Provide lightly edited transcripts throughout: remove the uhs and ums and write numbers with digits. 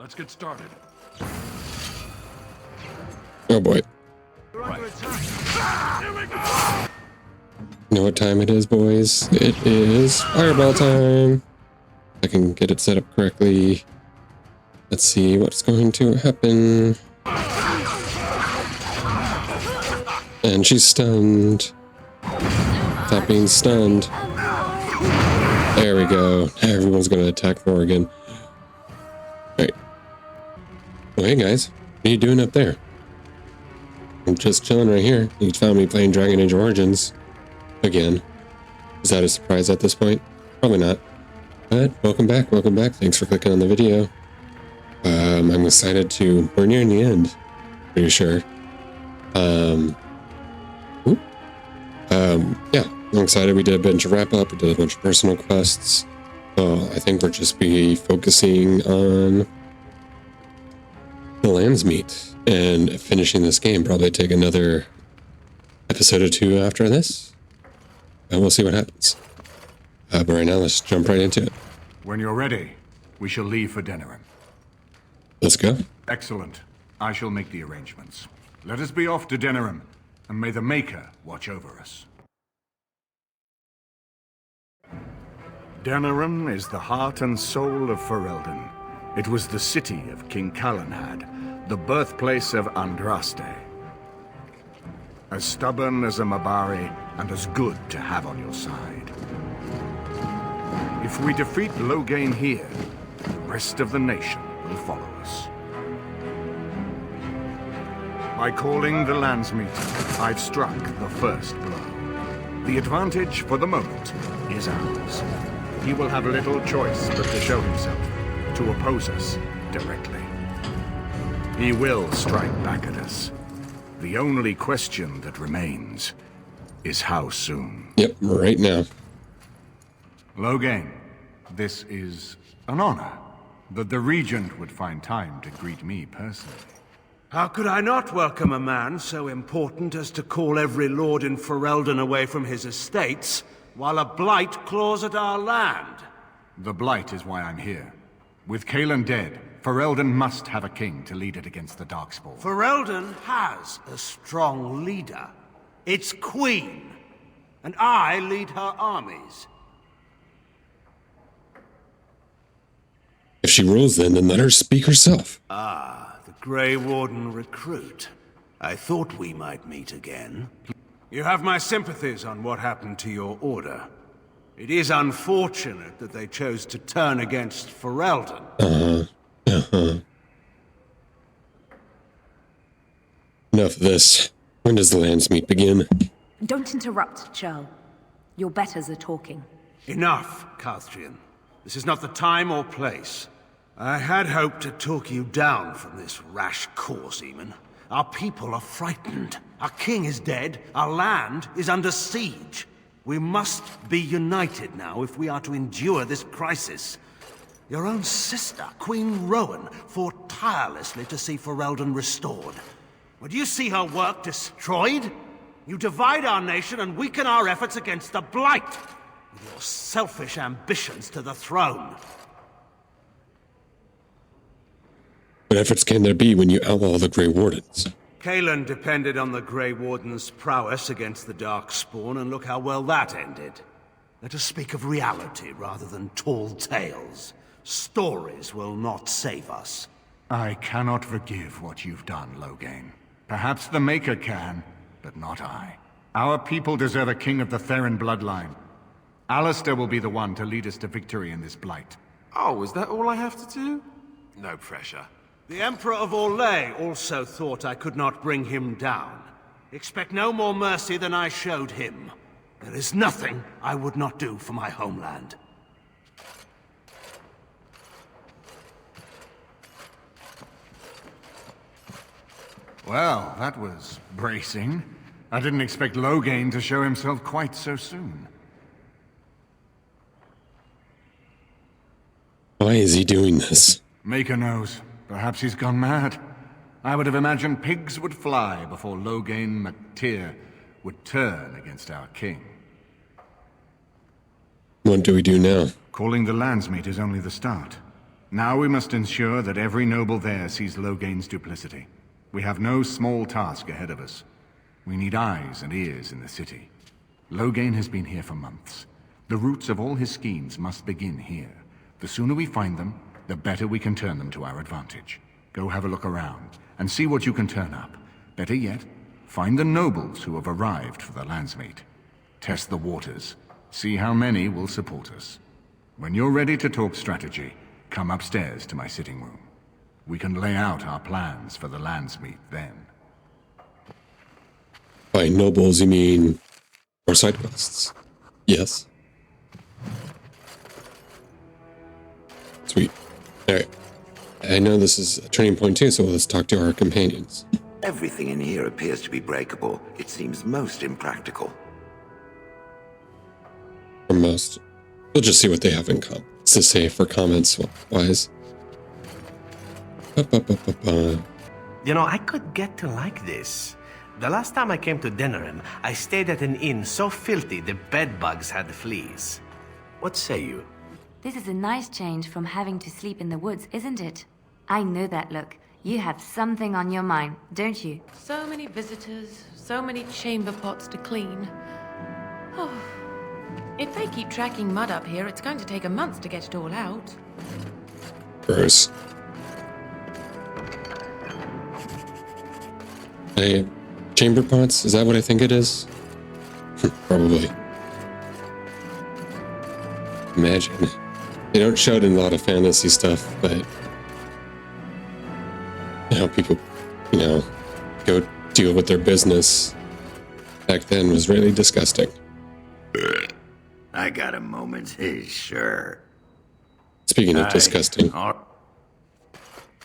Let's get started. Oh boy. Right. Here we go! You know what time it is, boys? It is fireball time. I can get it set up correctly. Let's see what's going to happen. And she's stunned. Stop being stunned. There we go. Everyone's going to attack Morgan. Alright. Well, hey guys. What are you doing up there? I'm just chilling right here. You found me playing Dragon Age Origins. Again. Is that a surprise at this point? Probably not. But welcome back, welcome back. Thanks for clicking on the video. I'm excited to... We're nearing the end. Pretty sure. Yeah, I'm excited. We did a bunch of wrap-up. We did a bunch of personal quests. So I think we'll just be focusing on the Landsmeet and finishing this game. Probably take another episode or two after this. And we'll see what happens. But right now, let's jump right into it. When you're ready, we shall leave for Denerim. Let's go. Excellent. I shall make the arrangements. Let us be off to Denerim, and may the Maker watch over us. Denerim is the heart and soul of Ferelden. It was the city of King Calanhad, the birthplace of Andraste. As stubborn as a Mabari, and as good to have on your side. If we defeat Loghain here, the rest of the nation will follow us. By calling the Landsmeet, I've struck the first blow. The advantage, for the moment, is ours. He will have little choice but to show himself, to oppose us directly. He will strike back at us. The only question that remains is how soon. Yep, right now. Loghain, this is an honor, that the Regent would find time to greet me personally. How could I not welcome a man so important as to call every lord in Ferelden away from his estates, while a blight claws at our land? The Blight is why I'm here. With Cailan dead, Ferelden must have a king to lead it against the Darkspawn. Ferelden has a strong leader. It's Queen, and I lead her armies. If she rules then let her speak herself. Ah, the Grey Warden recruit. I thought we might meet again. You have my sympathies on what happened to your order. It is unfortunate that they chose to turn against Ferelden. Enough of this. When does the Landsmeet begin? Don't interrupt, Churl. Your betters are talking. Enough, Carthrian. This is not the time or place. I had hoped to talk you down from this rash course, Eamon. Our people are frightened. Our king is dead. Our land is under siege. We must be united now if we are to endure this crisis. Your own sister, Queen Rowan, fought tirelessly to see Ferelden restored. Would you see her work destroyed? You divide our nation and weaken our efforts against the Blight, with your selfish ambitions to the throne. What efforts can there be when you outlaw the Grey Wardens? Cailan depended on the Grey Warden's prowess against the Darkspawn, and look how well that ended. Let us speak of reality rather than tall tales. Stories will not save us. I cannot forgive what you've done, Loghain. Perhaps the Maker can, but not I. Our people deserve a king of the Theron bloodline. Alistair will be the one to lead us to victory in this Blight. Oh, is that all I have to do? No pressure. The Emperor of Orlais also thought I could not bring him down. Expect no more mercy than I showed him. There is nothing I would not do for my homeland. Well, that was bracing. I didn't expect Loghain to show himself quite so soon. Why is he doing this? Maker knows. Perhaps he's gone mad. I would have imagined pigs would fly before Loghain MacTyr would turn against our king. What do we do now? Calling the Landsmeet is only the start. Now we must ensure that every noble there sees Loghain's duplicity. We have no small task ahead of us. We need eyes and ears in the city. Loghain has been here for months. The roots of all his schemes must begin here. The sooner we find them, the better we can turn them to our advantage. Go have a look around, and see what you can turn up. Better yet, find the nobles who have arrived for the Landsmeet. Test the waters. See how many will support us. When you're ready to talk strategy, come upstairs to my sitting room. We can lay out our plans for the Landsmeet then. By nobles, you mean more side quests? Yes. Sweet. Alright. I know this is a turning point too, so let's talk to our companions. Everything in here appears to be breakable. It seems most impractical. For most. We'll just see what they have in common. To say for comments wise. You know, I could get to like this. The last time I came to Denerim, I stayed at an inn so filthy the bedbugs had fleas. What say you? This is a nice change from having to sleep in the woods, isn't it? I know that look. You have something on your mind, don't you? So many visitors, so many chamber pots to clean. Oh, if they keep tracking mud up here, it's going to take a month to get it all out. Gross. Chamber pots? Is that what I think it is? Probably. Imagine. They don't show it in a lot of fantasy stuff, but how people, go deal with their business back then was really disgusting. I got a moment, sure. Speaking of disgusting.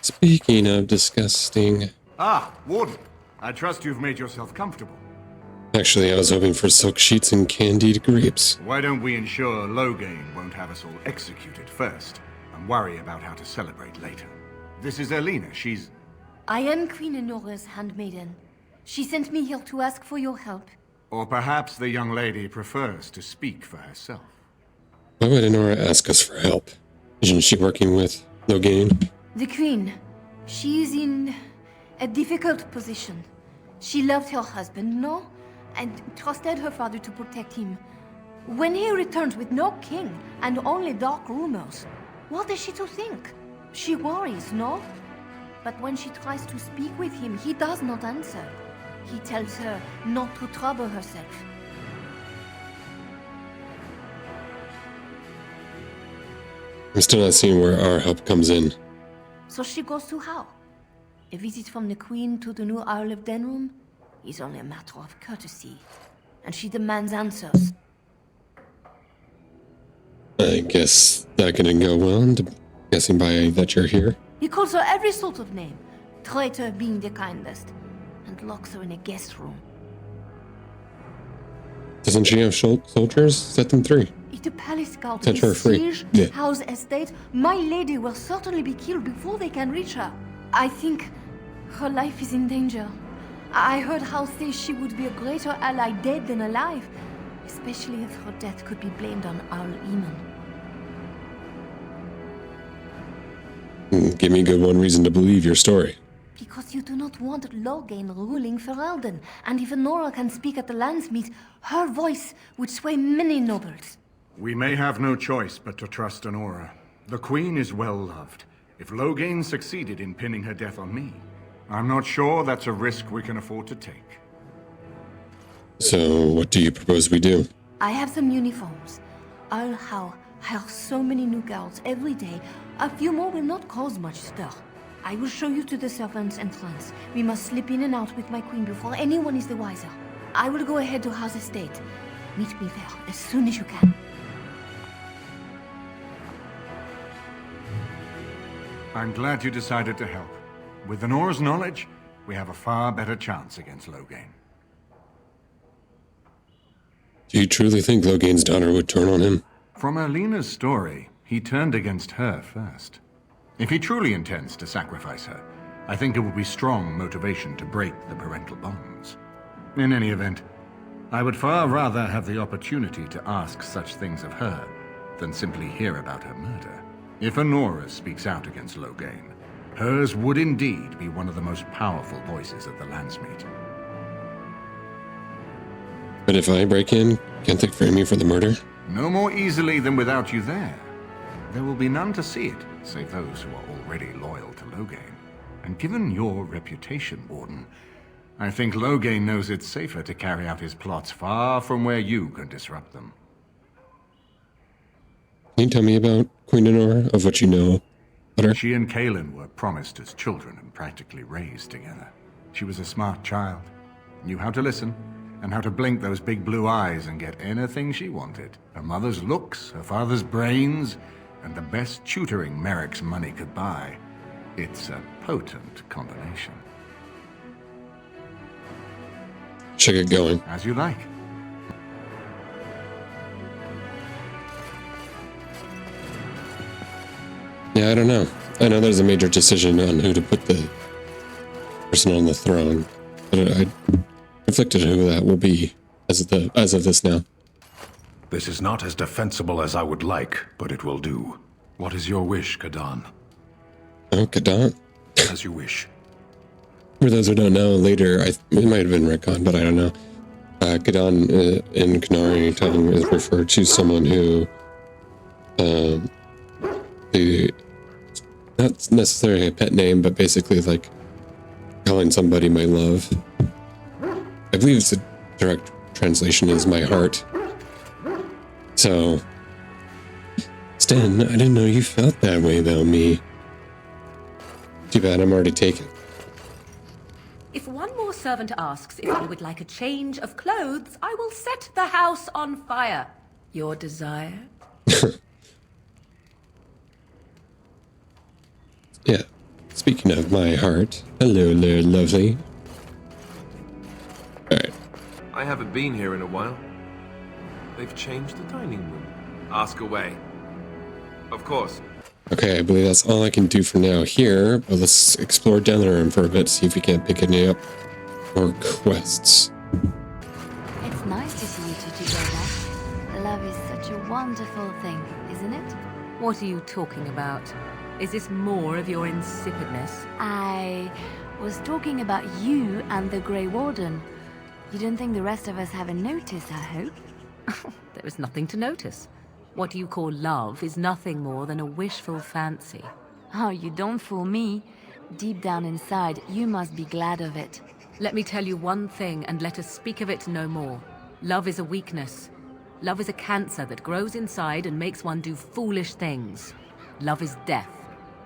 Speaking of disgusting. Ah, Warden. I trust you've made yourself comfortable. Actually, I was hoping for silk sheets and candied grapes. Why don't we ensure Loghain won't have us all executed first, and worry about how to celebrate later? This is Elena. She's... I am Queen Enora's handmaiden. She sent me here to ask for your help. Or perhaps the young lady prefers to speak for herself. Why would Enora ask us for help? Isn't she working with Loghain? The Queen. She is in a difficult position. She loved her husband, no? And trusted her father to protect him. When he returns with no king and only dark rumors, what is she to think? She worries, no? But when she tries to speak with him, he does not answer. He tells her not to trouble herself. I'm still not seeing where our help comes in. So she goes to how? A visit from the Queen to the new Isle of Denrum is only a matter of courtesy, and she demands answers. I guess that couldn't go well, guessing by that you're here. He calls her every sort of name, traitor being the kindest, and locks her in a guest room. Doesn't she have soldiers? Set them 3. If the palace guard Set her free. besiege Yeah. House Estate, my lady will certainly be killed before they can reach her. I think her life is in danger. I heard House say she would be a greater ally dead than alive, especially if her death could be blamed on Owl Eamon. Give me a good one reason to believe your story. Because you do not want Loghain ruling Ferelden, and if Enora can speak at the Landsmeet, her voice would sway many nobles. We may have no choice but to trust Enora. The Queen is well loved. If Loghain succeeded in pinning her death on me, I'm not sure that's a risk we can afford to take. So, what do you propose we do? I have some uniforms. I'll hire so many new girls every day. A few more will not cause much stir. I will show you to the servants' entrance. We must slip in and out with my queen before anyone is the wiser. I will go ahead to House Estate. Meet me there as soon as you can. I'm glad you decided to help. With Enora's knowledge, we have a far better chance against Loghain. Do you truly think Loghain's daughter would turn on him? From Elena's story, he turned against her first. If he truly intends to sacrifice her, I think it would be strong motivation to break the parental bonds. In any event, I would far rather have the opportunity to ask such things of her than simply hear about her murder. If Honora speaks out against Loghain, hers would indeed be one of the most powerful voices of the Landsmeet. But if I break in, can't they frame me for the murder? No more easily than without you there. There will be none to see it, save those who are already loyal to Loghain. And given your reputation, Warden, I think Loghain knows it's safer to carry out his plots far from where you can disrupt them. Can you tell me about Queen Honora, of what you know about her? She and Kaelin were promised as children and practically raised together. She was a smart child, knew how to listen, and how to blink those big blue eyes and get anything she wanted. Her mother's looks, her father's brains, and the best tutoring Merrick's money could buy. It's a potent combination. Should I get going? As you like. Yeah, I don't know. I know there's a major decision on who to put the person on the throne, but I conflicted who that will be as of this now. This is not as defensible as I would like, but it will do. What is your wish, Kadan? Oh, Kadan? As you wish. For those who don't know, later, it might have been retcon, but I don't know. Kadan in Canary tongue is referred to someone who, not necessarily a pet name, but basically like calling somebody my love. I believe it's a direct translation is my heart. So, Stan, I didn't know you felt that way about me. Too bad I'm already taken. If one more servant asks if you would like a change of clothes, I will set the house on fire. Your desire? Yeah. Speaking of my heart, hello there, lovely. Alright. I haven't been here in a while. They've changed the dining room. Ask away. Of course. Okay, I believe that's all I can do for now here, but let's explore down the room for a bit, see if we can't pick any up more quests. It's nice to see you two together. Love is such a wonderful thing, isn't it? What are you talking about? Is this more of your insipidness? I was talking about you and the Grey Warden. You don't think the rest of us haven't noticed, I hope? There is nothing to notice. What you call love is nothing more than a wishful fancy. Oh, you don't fool me. Deep down inside, you must be glad of it. Let me tell you one thing, and let us speak of it no more. Love is a weakness. Love is a cancer that grows inside and makes one do foolish things. Love is death.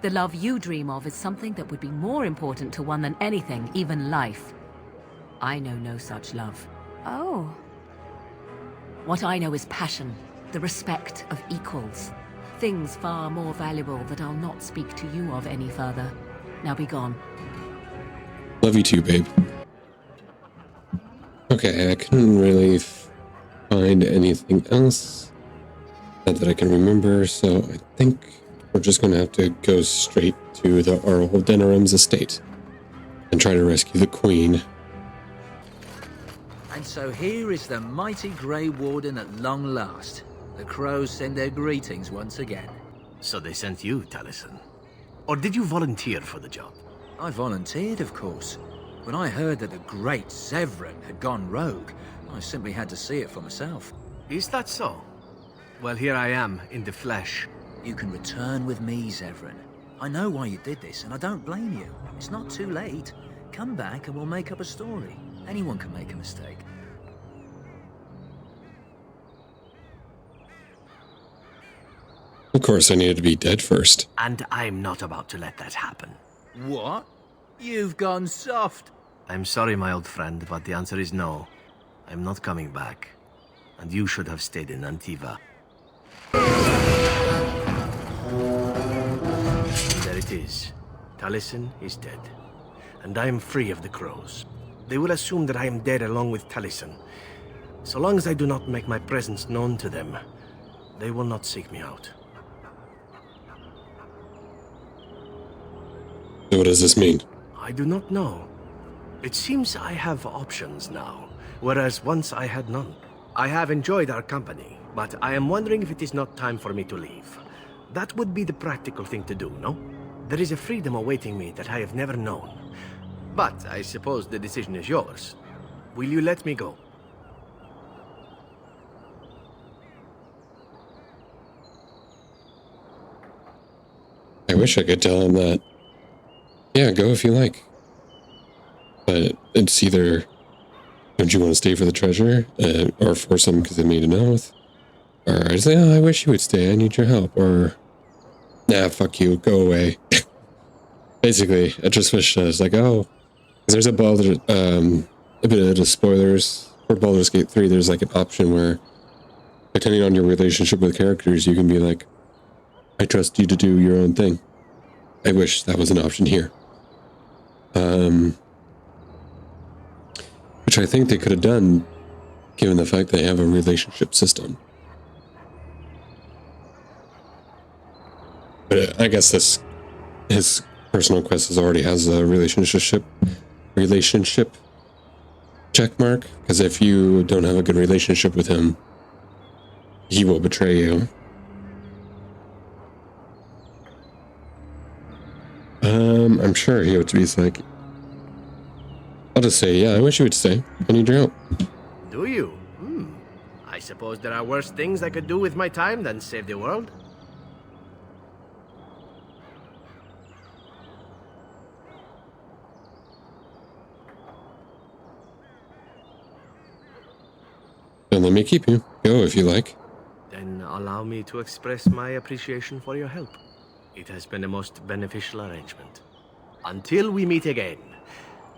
The love you dream of is something that would be more important to one than anything, even life. I know no such love. Oh. What I know is passion, the respect of equals. Things far more valuable that I'll not speak to you of any further. Now be gone. Love you too, babe. Okay, I couldn't really find anything else that I can remember, so I think we're just going to have to go straight to the Earl of Denerim's estate and try to rescue the Queen. And so here is the mighty Grey Warden at long last. The crows send their greetings once again. So they sent you, Taliesin? Or did you volunteer for the job? I volunteered, of course. When I heard that the great Zevran had gone rogue, I simply had to see it for myself. Is that so? Well, here I am, in the flesh. You can return with me, Zevran. I know why you did this, and I don't blame you. It's not too late. Come back and we'll make up a story. Anyone can make a mistake. Of course, I needed to be dead first. And I'm not about to let that happen. What? You've gone soft. I'm sorry, my old friend, but the answer is no. I'm not coming back. And you should have stayed in Antiva. And there it is. Taliesin is dead. And I am free of the crows. They will assume that I am dead along with Taliesin. So long as I do not make my presence known to them, they will not seek me out. So what does this mean? I do not know. It seems I have options now, whereas once I had none. I have enjoyed our company, but I am wondering if it is not time for me to leave. That would be the practical thing to do, no? There is a freedom awaiting me that I have never known. But I suppose the decision is yours. Will you let me go? I wish I could tell him that. Yeah, go if you like. But it's either, don't you want to stay for the treasure? Or force him because they made an oath? Or I say, oh, I wish you would stay, I need your help. Or, nah, fuck you, go away. Basically, I just wish I was like, oh, because there's a bit of spoilers. For Baldur's Gate 3, there's like an option where, depending on your relationship with characters, you can be like, I trust you to do your own thing. I wish that was an option here. Which I think they could have done, given the fact they have a relationship system. But I guess his personal quest already has a relationship check mark, because if you don't have a good relationship with him, he will betray you. I'm sure he would be like, I'll just say, yeah, I wish you would stay. I need your help. Do you? I suppose there are worse things I could do with my time than save the world. Then let me keep you. Go if you like. Then allow me to express my appreciation for your help. It has been a most beneficial arrangement. Until we meet again.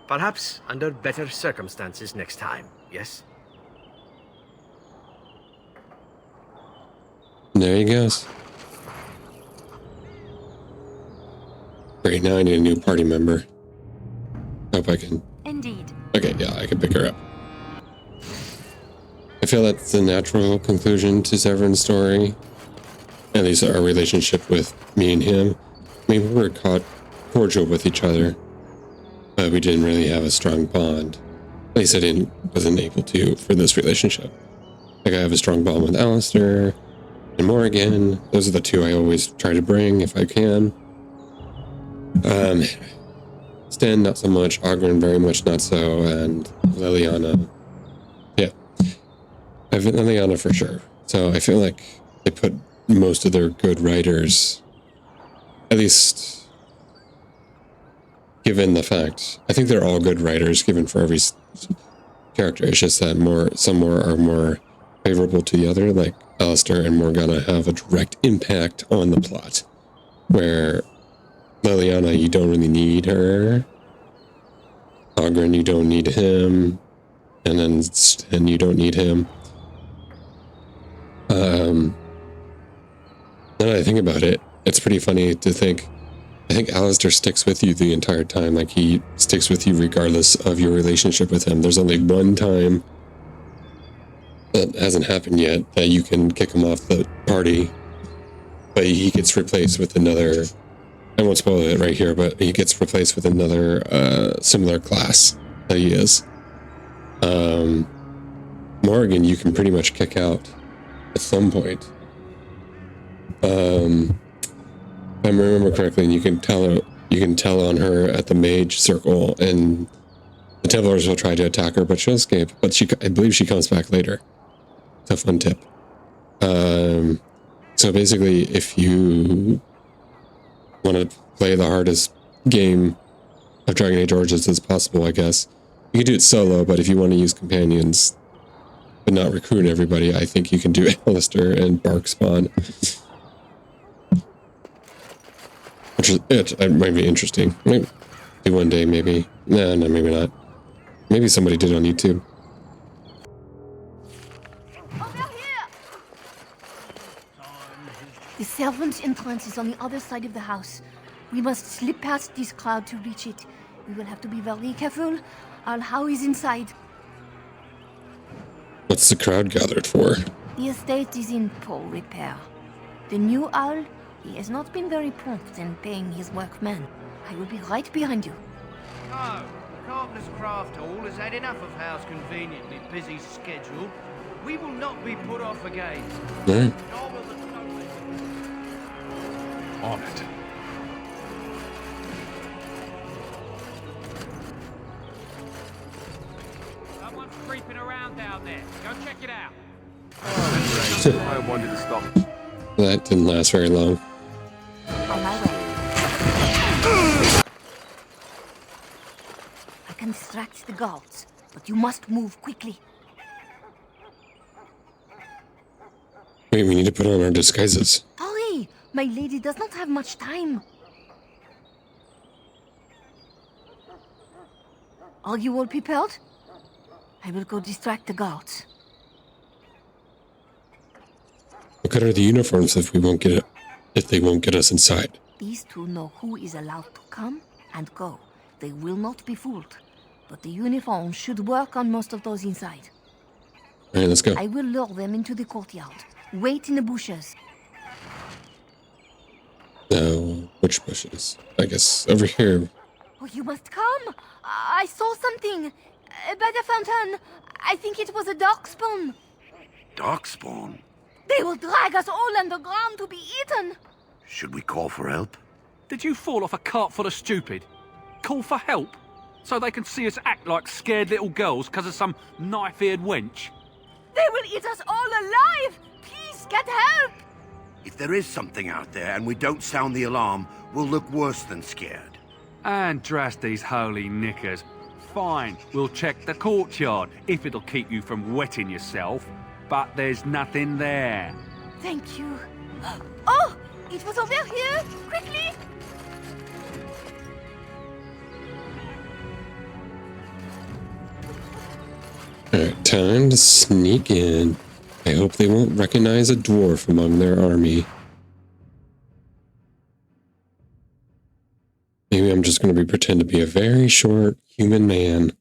Perhaps under better circumstances next time, yes? There he goes. Great, now I need a new party member. Hope I can... Indeed. Okay, yeah, I can pick her up. I feel that's the natural conclusion to Severin's story. At least our relationship with me and him. I mean, we were cordial with each other, but we didn't really have a strong bond. At least I wasn't able to for this relationship. Like, I have a strong bond with Alistair and Morrigan. Those are the two I always try to bring if I can. Sten, not so much. Ogren, very much not so. And Liliana, yeah. I've Liliana for sure. So I feel like they put most of their good writers, at least given the fact, I think they're all good writers given for every character. It's just that some are more favorable to the other, like Alistair and Morgana have a direct impact on the plot, where Liliana, you don't really need her. Ogren, you don't need him. And then Sten, you don't need him. Now that I think about it, it's pretty funny to think, I think Alistair sticks with you the entire time. Like, he sticks with you regardless of your relationship with him. There's only one time that hasn't happened yet that you can kick him off the party, but he gets replaced with another, I won't spoil it right here, but he gets replaced with another similar class that he is. Morrigan, you can pretty much kick out at some point. If I remember correctly, and you can tell on her at the mage circle, and the Templars will try to attack her, but she'll escape. But I believe she comes back later. It's a fun tip. So basically, if you want to play the hardest game of Dragon Age Origins as possible, I guess, you can do it solo, but if you want to use companions but not recruit everybody, I think you can do Alistair and Bark Spawn. It might be interesting. Maybe do one day, maybe. No, maybe not. Maybe somebody did on YouTube. The servants' entrance is on the other side of the house. We must slip past this crowd to reach it. We will have to be very careful. Our How is inside. What's the crowd gathered for? The estate is in poor repair. The new owl, he has not been very prompt in paying his workmen. I will be right behind you. No, Carpenter's Craft Hall has had enough of Howe's conveniently busy schedule. We will not be put off again. Right. On it. Someone's creeping around down there. Go check it out. I wanted to stop. That didn't last very long. On my way. I can distract the guards, but you must move quickly. Wait, we need to put on our disguises. Hurry! My lady does not have much time. Are you all prepared? I will go distract the guards. What color are the uniforms if we won't get it? If they won't get us inside? These two know who is allowed to come and go. They will not be fooled. But the uniform should work on most of those inside. All right, let's go. I will lure them into the courtyard. Wait in the bushes. Now, which bushes? I guess over here. Oh, you must come. I saw something. By the fountain. I think it was a darkspawn. Darkspawn? They will drag us all underground to be eaten. Should we call for help? Did you fall off a cart full of stupid? Call for help? So they can see us act like scared little girls because of some knife-eared wench? They will eat us all alive. Please, get help. If there is something out there and we don't sound the alarm, we'll look worse than scared. And drast these holy knickers. Fine, we'll check the courtyard, if it'll keep you from wetting yourself. But there's nothing there. Thank you. Oh, it was over here. Quickly. Alright, time to sneak in. I hope they won't recognize a dwarf among their army. Maybe I'm just going to pretend to be a very short human man.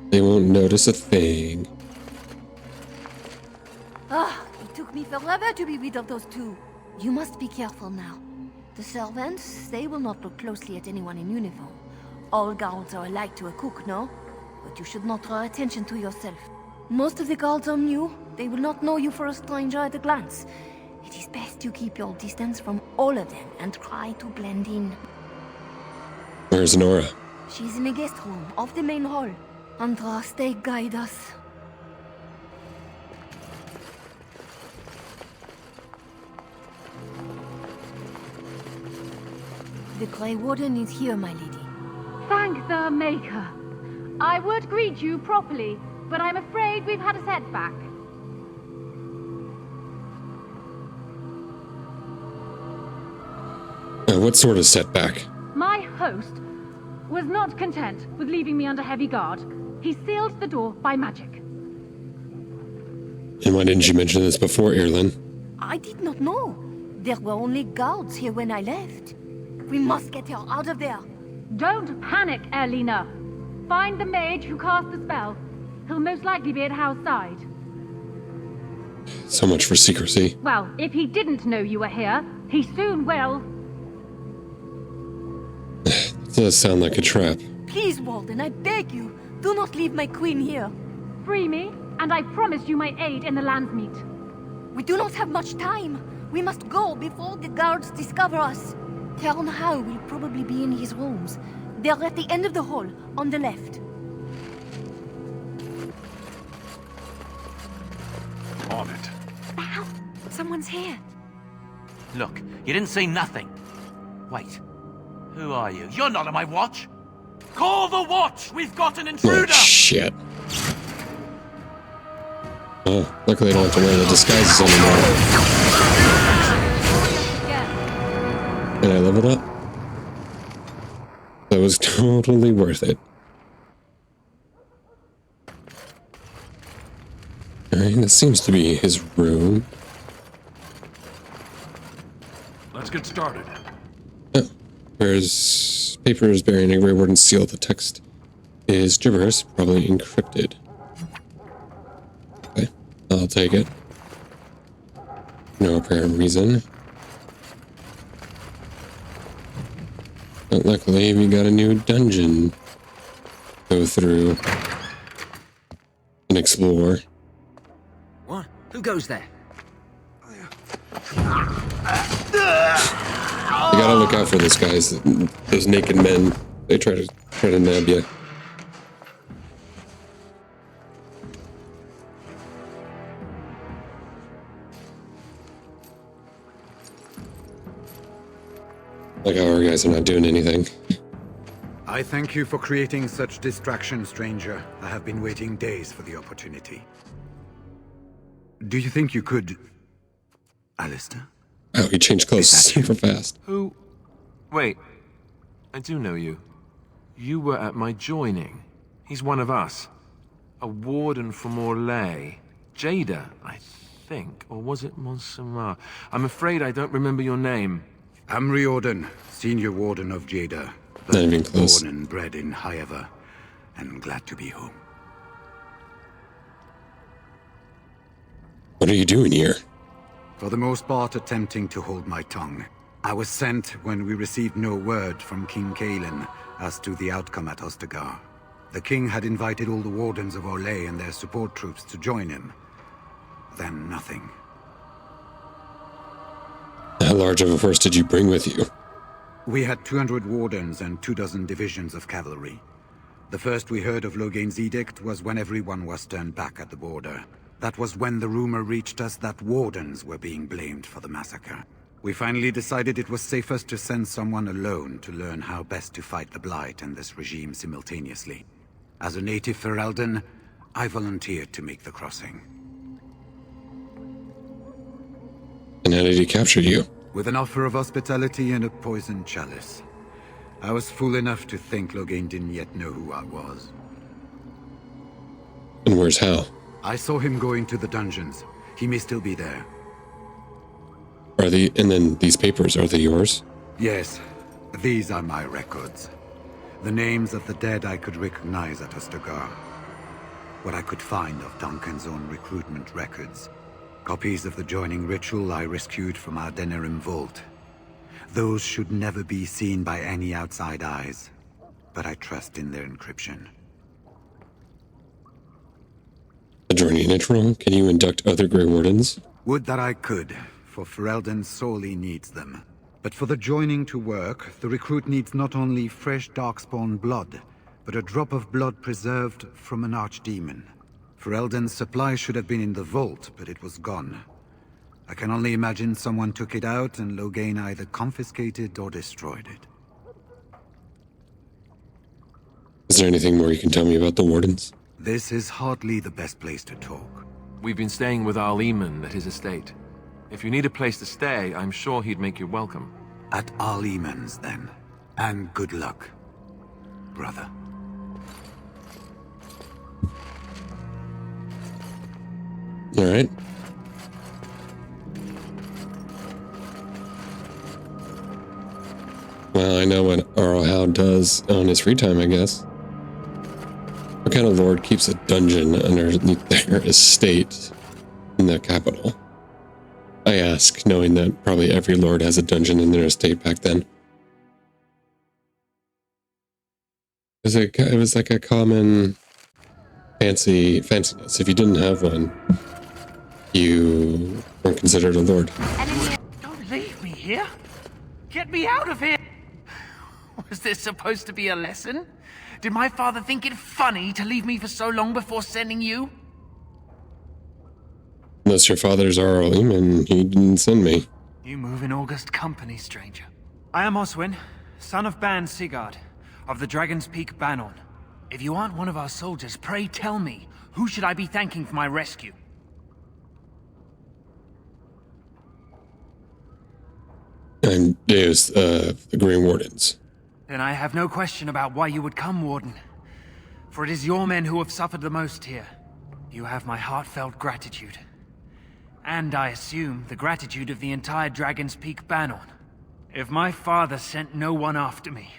They won't notice a thing. It took me forever to be rid of those two. You must be careful now. The servants, they will not look closely at anyone in uniform. All guards are alike to a cook, no? But you should not draw attention to yourself. Most of the guards are new. They will not know you for a stranger at a glance. It is best you keep your distance from all of them and try to blend in. Where's Nora? She's in the guest room, off the main hall. Andraste, guide us. The Grey Warden is here, my lady. Thank the Maker. I would greet you properly, but I'm afraid we've had a setback. What sort of setback? My host was not content with leaving me under heavy guard. He sealed the door by magic. And why didn't you mention this before, Irlin? I did not know. There were only guards here when I left. We must get her out of there. Don't panic, Erlina. Find the mage who cast the spell. He'll most likely be at Hal's side. So much for secrecy. Well, if he didn't know you were here, he soon will. It does sound like a trap. Please, Warden, I beg you, do not leave my queen here. Free me, and I promise you my aid in the Landsmeet. We do not have much time. We must go before the guards discover us. Tern Hau will probably be in his rooms. They're at the end of the hall, on the left. On it. Ow! Someone's here. Look, you didn't say nothing. Wait. Who are you? You're not on my watch. Call the watch! We've got an intruder! Oh, shit. Oh, luckily I don't have to wear the disguises anymore. And I leveled up. That was totally worth it. Alright, this seems to be his room. Let's get started. Oh, there's papers bearing a Grey Warden seal. The text is gibberish, probably encrypted. Okay, I'll take it. No apparent reason. But luckily, we got a new dungeon to go through and explore. What? Who goes there? You gotta look out for those guys, those naked men. They try to nab you. Like how our guys are not doing anything. I thank you for creating such distraction, stranger. I have been waiting days for the opportunity. Do you think you could... Alistair? Oh, he changed clothes super fast. Who? Wait. I do know you. You were at my joining. He's one of us. A warden from Mourning. Jada, I think. Or was it Montsemar? I'm afraid I don't remember your name. I'm Riordan, senior warden of Jada. Not even close. Born and bred in Highever, and glad to be home. What are you doing here? For the most part, attempting to hold my tongue. I was sent when we received no word from King Kaelin as to the outcome at Ostagar. The king had invited all the wardens of Orlais and their support troops to join him. Then nothing. How large of a force did you bring with you? We had 200 wardens and 24 divisions of cavalry. The first we heard of Loghain's edict was when everyone was turned back at the border. That was when the rumor reached us that wardens were being blamed for the massacre. We finally decided it was safest to send someone alone to learn how best to fight the Blight and this regime simultaneously. As a native Ferelden, I volunteered to make the crossing. And how did he capture you? With an offer of hospitality and a poisoned chalice. I was fool enough to think Loghain didn't yet know who I was. And where's Hal? I saw him going to the dungeons. He may still be there. Are they, and then these papers, are they yours? Yes, these are my records. The names of the dead I could recognize at Ostagar. What I could find of Duncan's own recruitment records. Copies of the joining ritual I rescued from our Denerim vault. Those should never be seen by any outside eyes, but I trust in their encryption. The joining ritual? Can you induct other Grey Wardens? Would that I could, for Ferelden sorely needs them. But for the joining to work, the recruit needs not only fresh Darkspawn blood, but a drop of blood preserved from an archdemon. Ferelden's supply should have been in the vault, but it was gone. I can only imagine someone took it out and Loghain either confiscated or destroyed it. Is there anything more you can tell me about the Wardens? This is hardly the best place to talk. We've been staying with Al Eamon at his estate. If you need a place to stay, I'm sure he'd make you welcome. At Al Eamon's, then. And good luck, brother. All right. Well, I know what Arl Hal does on his free time, I guess. What kind of lord keeps a dungeon underneath their estate in the capital? I ask, knowing that probably every lord has a dungeon in their estate back then. It was like a common fanciness. If you didn't have one, you weren't considered a lord. Don't leave me here. Get me out of here. Was this supposed to be a lesson? Did my father think it funny to leave me for so long before sending you? Unless your father's Arl Eamon, he didn't send me. You move in august company, stranger. I am Oswin, son of Ban Sigurd, of the Dragon's Peak Banon. If you aren't one of our soldiers, pray tell me, who should I be thanking for my rescue? I'm Deus, the Green Wardens. Then I have no question about why you would come, Warden. For it is your men who have suffered the most here. You have my heartfelt gratitude. And I assume the gratitude of the entire Dragon's Peak Banon. If my father sent no one after me,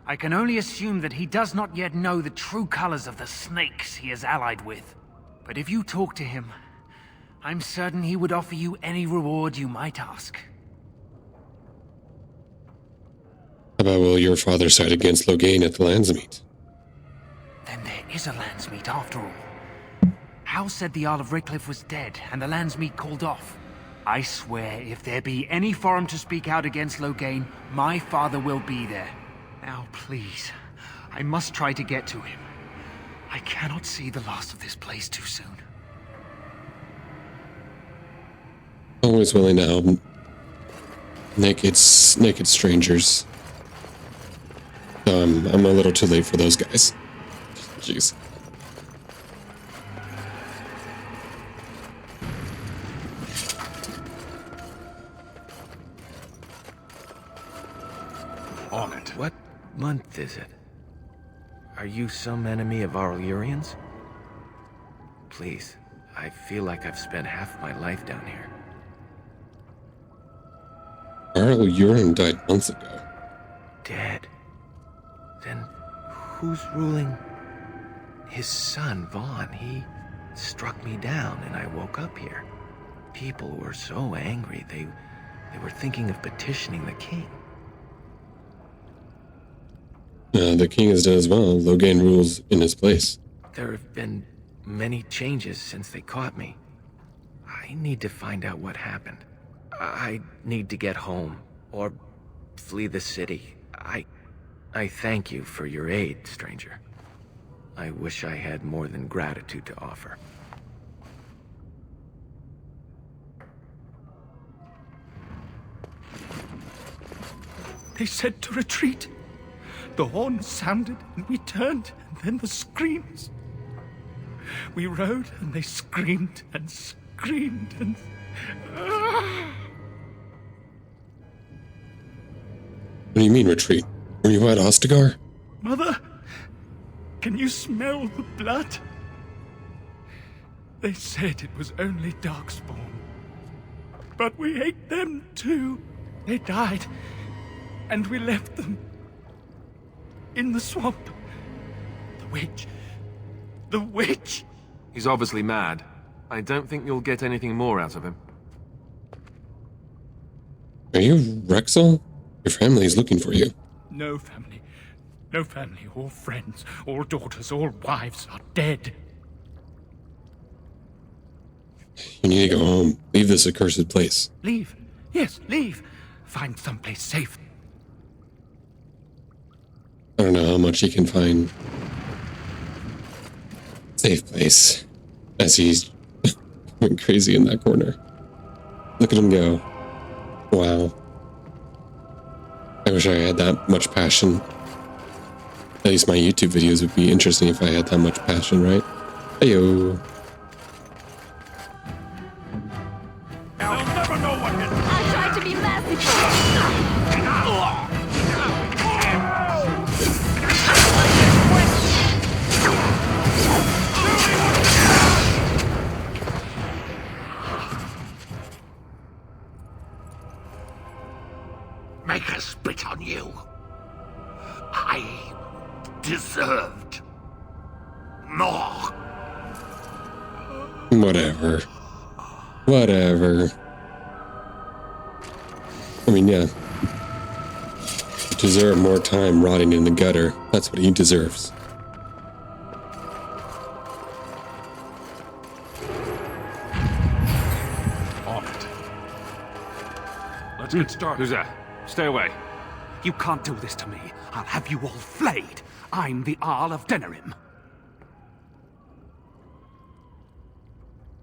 I can only assume that he does not yet know the true colors of the snakes he is allied with. But if you talk to him, I'm certain he would offer you any reward you might ask. How about will your father side against Loghain at the Landsmeet? Then there is a Landsmeet after all. Hal said the Isle of Redcliffe was dead and the Landsmeet called off. I swear, if there be any forum to speak out against Loghain, my father will be there. Now, please, I must try to get to him. I cannot see the last of this place too soon. Always willing to help naked strangers. I'm a little too late for those guys. Jeez. On it. What month is it? Are you some enemy of our Urians? Please, I feel like I've spent half my life down here. Arl Urim died months ago. Dead? Then who's ruling? His son, Vaughn. He struck me down and I woke up here. People were so angry, they were thinking of petitioning the king. The king is dead as well. Loghain rules in his place. There have been many changes since they caught me. I need to find out what happened. I need to get home, or flee the city. I thank you for your aid, stranger. I wish I had more than gratitude to offer. They said to retreat. The horn sounded, and we turned, and then the screams. We rode, and they screamed, and screamed, and... What do you mean, retreat? Were you at Ostagar? Mother, can you smell the blood? They said it was only Darkspawn. But we ate them too. They died, and we left them. In the swamp. The witch. The witch! He's obviously mad. I don't think you'll get anything more out of him. Are you Rexel? Your family is looking for you. No family. No family. All friends. All daughters. All wives are dead. You need to go home. Leave this accursed place. Leave. Yes, leave. Find someplace safe. I don't know how much he can find. Safe place. As he's going crazy in that corner. Look at him go. Wow. I wish I had that much passion. At least my YouTube videos would be interesting if I had that much passion, right? Heyo. I'll never know what hit. I tried to be merciful. Make us spit on you. I deserved more. Whatever. Whatever. I mean, yeah. You deserve more time rotting in the gutter. That's what he deserves. On it. Let's get started. Who's that? Stay away. You can't do this to me. I'll have you all flayed. I'm the Arl of Denerim.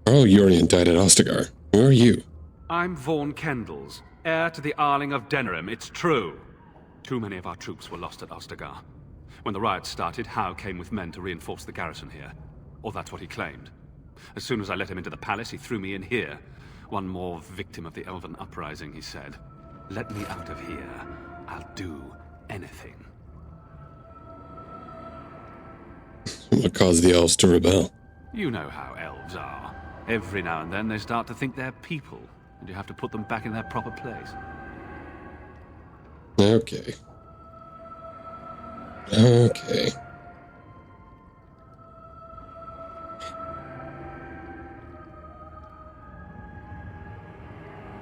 Oh, Urian died at Ostagar. Who are you? I'm Vaughn Kendalls, heir to the Arling of Denerim. It's true. Too many of our troops were lost at Ostagar. When the riots started, Howe came with men to reinforce the garrison here. Or that's what he claimed. As soon as I let him into the palace, he threw me in here. One more victim of the Elven uprising, he said. Let me out of here. I'll do anything. What caused the elves to rebel? You know how elves are. Every now and then they start to think they're people, and you have to put them back in their proper place. Okay. Okay.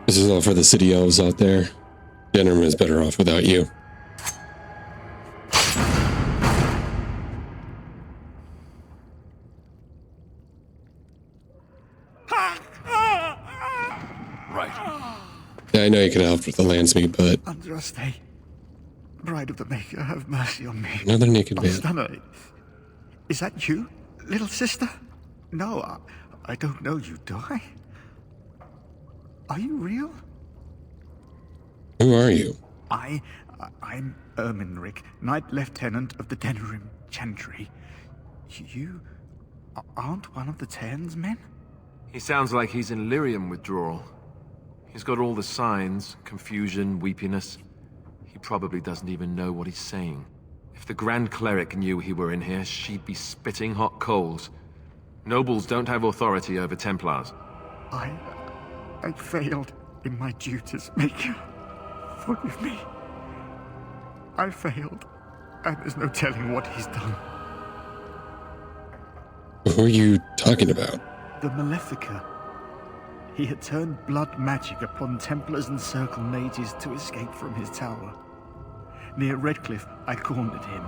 This is all for the city elves out there. Denerim is better off without you. Right. I know you can help with the Landsmeet, but... Andraste, Bride of the Maker, have mercy on me. Another naked man. Stunner, is that you, little sister? No, I don't know you, do I? Are you real? Who are you? I'm Erminric, Knight Lieutenant of the Denerim Chantry. You aren't one of the Tern's men? He sounds like he's in lyrium withdrawal. He's got all the signs, confusion, weepiness. He probably doesn't even know what he's saying. If the Grand Cleric knew he were in here, she'd be spitting hot coals. Nobles don't have authority over Templars. I failed in my duties, Maker. Forgive me. I failed, and there's no telling what he's done. Who are you talking about? The Malefica. He had turned blood magic upon Templars and Circle mages to escape from his tower. Near Redcliffe, I cornered him,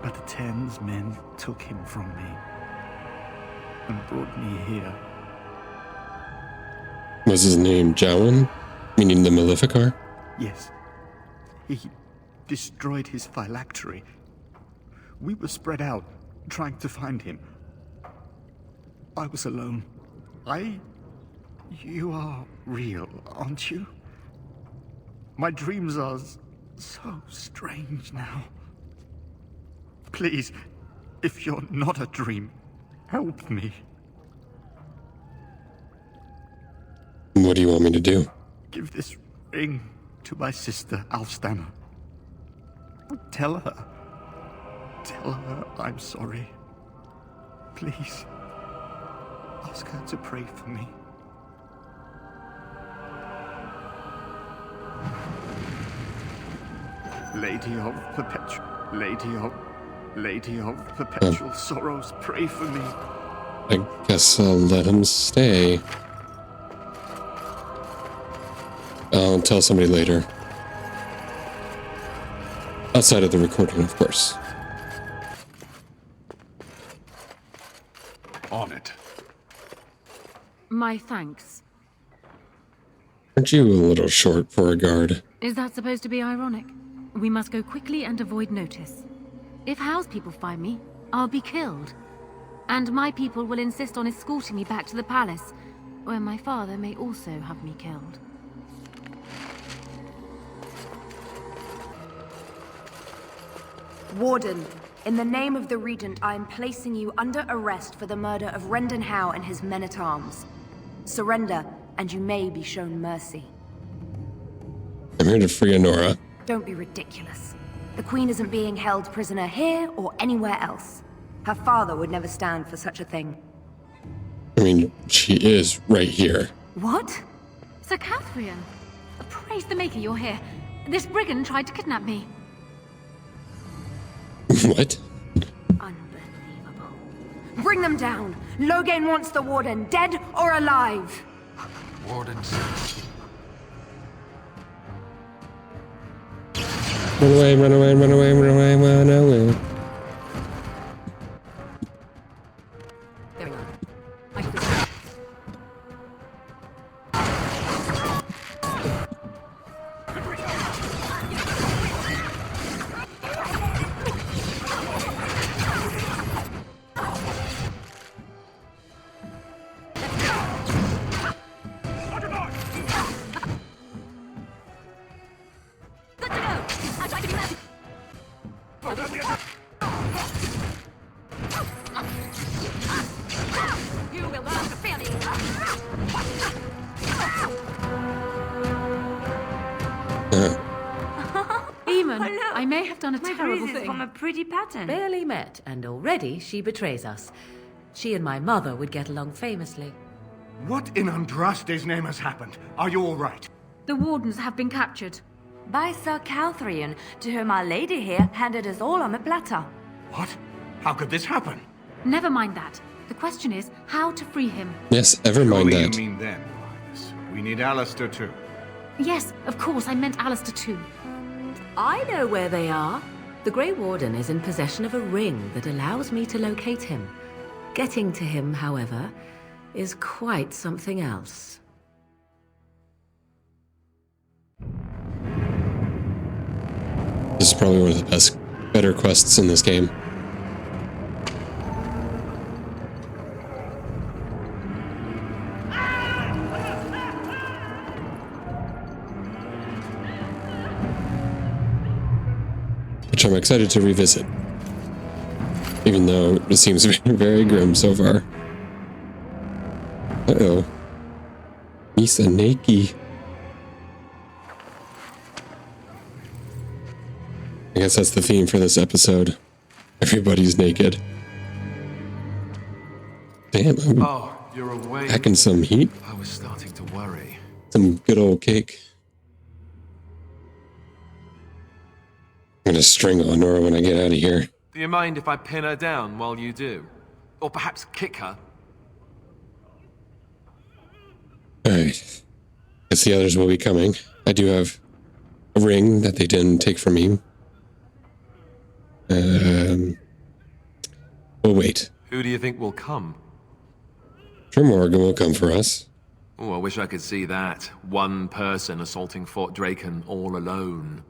but the Tern's men took him from me and brought me here. Was his name Jowan? Meaning the Maleficar? Yes. He destroyed his phylactery. We were spread out, trying to find him. I was alone. You are real, aren't you? My dreams are so strange now. Please, if you're not a dream, help me. What do you want me to do? Give this ring to my sister, Alfstanna. Tell her I'm sorry. Please, ask her to pray for me. Lady of Perpetual Sorrows, pray for me. I guess I'll let him stay. I'll tell somebody later. Outside of the recording, of course. On it. My thanks. Aren't you a little short for a guard? Is that supposed to be ironic? We must go quickly and avoid notice. If House people find me, I'll be killed. And my people will insist on escorting me back to the palace, where my father may also have me killed. Warden, in the name of the Regent, I am placing you under arrest for the murder of Rendon Howe and his men-at-arms. Surrender, and you may be shown mercy. I'm here to free Honora. Don't be ridiculous. The Queen isn't being held prisoner here or anywhere else. Her father would never stand for such a thing. I mean, she is right here. What? Sir Catherine! Praise the Maker you're here. This brigand tried to kidnap me. What? Unbelievable. Bring them down! Loghain wants the Warden, dead or alive! Warden says. Run away, run away, run away, run away, run away. There we go. I may have done a terrible thing. From a pretty pattern. Barely met, and already she betrays us. She and my mother would get along famously. What in Andraste's name has happened? Are you all right? The Wardens have been captured. By Sir Calthrian, to whom our lady here handed us all on a platter. What? How could this happen? Never mind that. The question is how to free him. Yes, never mind Surely that. you mean them, Linus. We need Alistair too. Yes, of course, I meant Alistair too. I know where they are. The Grey Warden is in possession of a ring that allows me to locate him. Getting to him, however, is quite something else. This is probably one of the better quests in this game. Which I'm excited to revisit. Even though it seems very, very grim so far. Uh-oh. Misa Naked. I guess that's the theme for this episode. Everybody's naked. Damn, I'm you're awake. packing some heat. I was starting to worry. Some good old cake. I'm gonna strangle Nora when I get out of here. Do you mind if I pin her down while you do? Or perhaps kick her? Alright. Guess the others will be coming. I do have a ring that they didn't take from me. We'll wait. Who do you think will come? Sure, Morgan will come for us. Oh, I wish I could see that. One person assaulting Fort Draken all alone.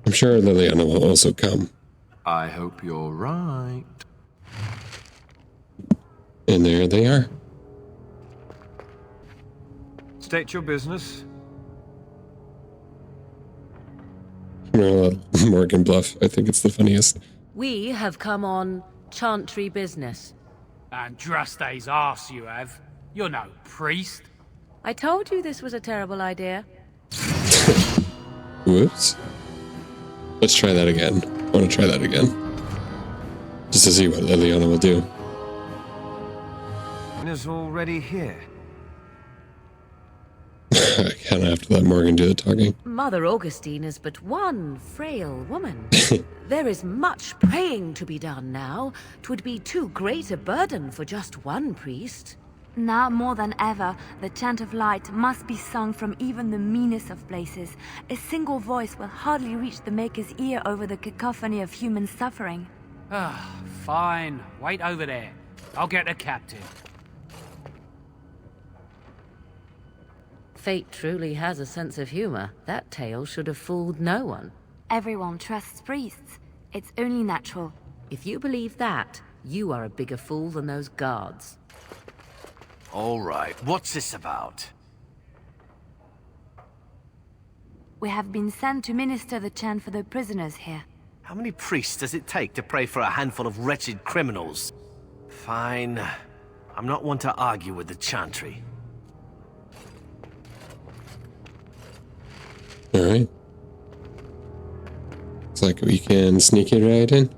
I'm sure Liliana will also come. I hope you're right. And there they are. State your business. Morgan bluff. I think it's the funniest. We have come on chantry business. And Draste's arse you have. You're no priest. I told you this was a terrible idea. Whoops. Let's try that again. I want to try that again. Just to see what Liliana will do. Is already here. I kind of have to let Morgan do the talking. Mother Augustine is but one frail woman. There is much praying to be done now. 'Twould be too great a burden for just one priest. Now more than ever, the chant of light must be sung from even the meanest of places. A single voice will hardly reach the Maker's ear over the cacophony of human suffering. Ah, fine. Wait over there. I'll get the captain. Fate truly has a sense of humor. That tale should have fooled no one. Everyone trusts priests. It's only natural. If you believe that, you are a bigger fool than those guards. All right, what's this about? We have been sent to minister the chant for the prisoners here. How many priests does it take to pray for a handful of wretched criminals? Fine. I'm not one to argue with the chantry. Alright. Looks like we can sneak it right in.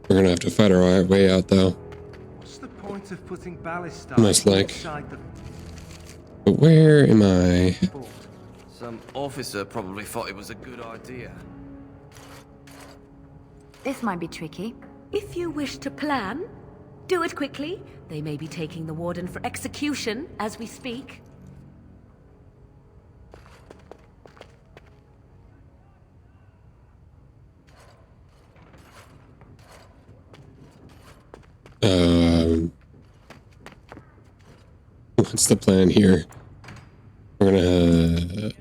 We're gonna have to fight our way out, though. What's the point of putting ballast Most like. But where am I? Some officer probably thought it was a good idea. This might be tricky. If you wish to plan, do it quickly. They may be taking the warden for execution as we speak. What's the plan here? We're gonna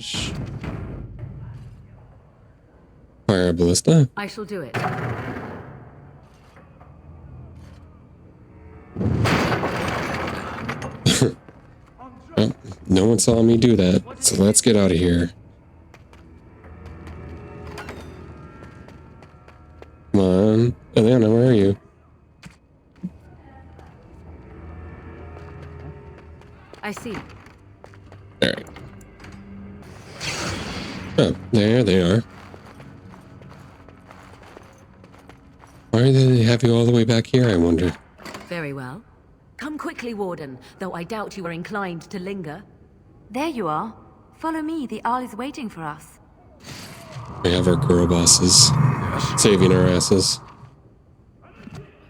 fire a ballista. I shall do it. Oh, no one saw me do that, so let's get out of here. Come on. Elena, where are you? I see. Alright. Oh, there they are. Why do they have you all the way back here, I wonder? Very well. Come quickly, Warden, though I doubt you are inclined to linger. There you are. Follow me, the Arl is waiting for us. We have our girl bosses saving our asses.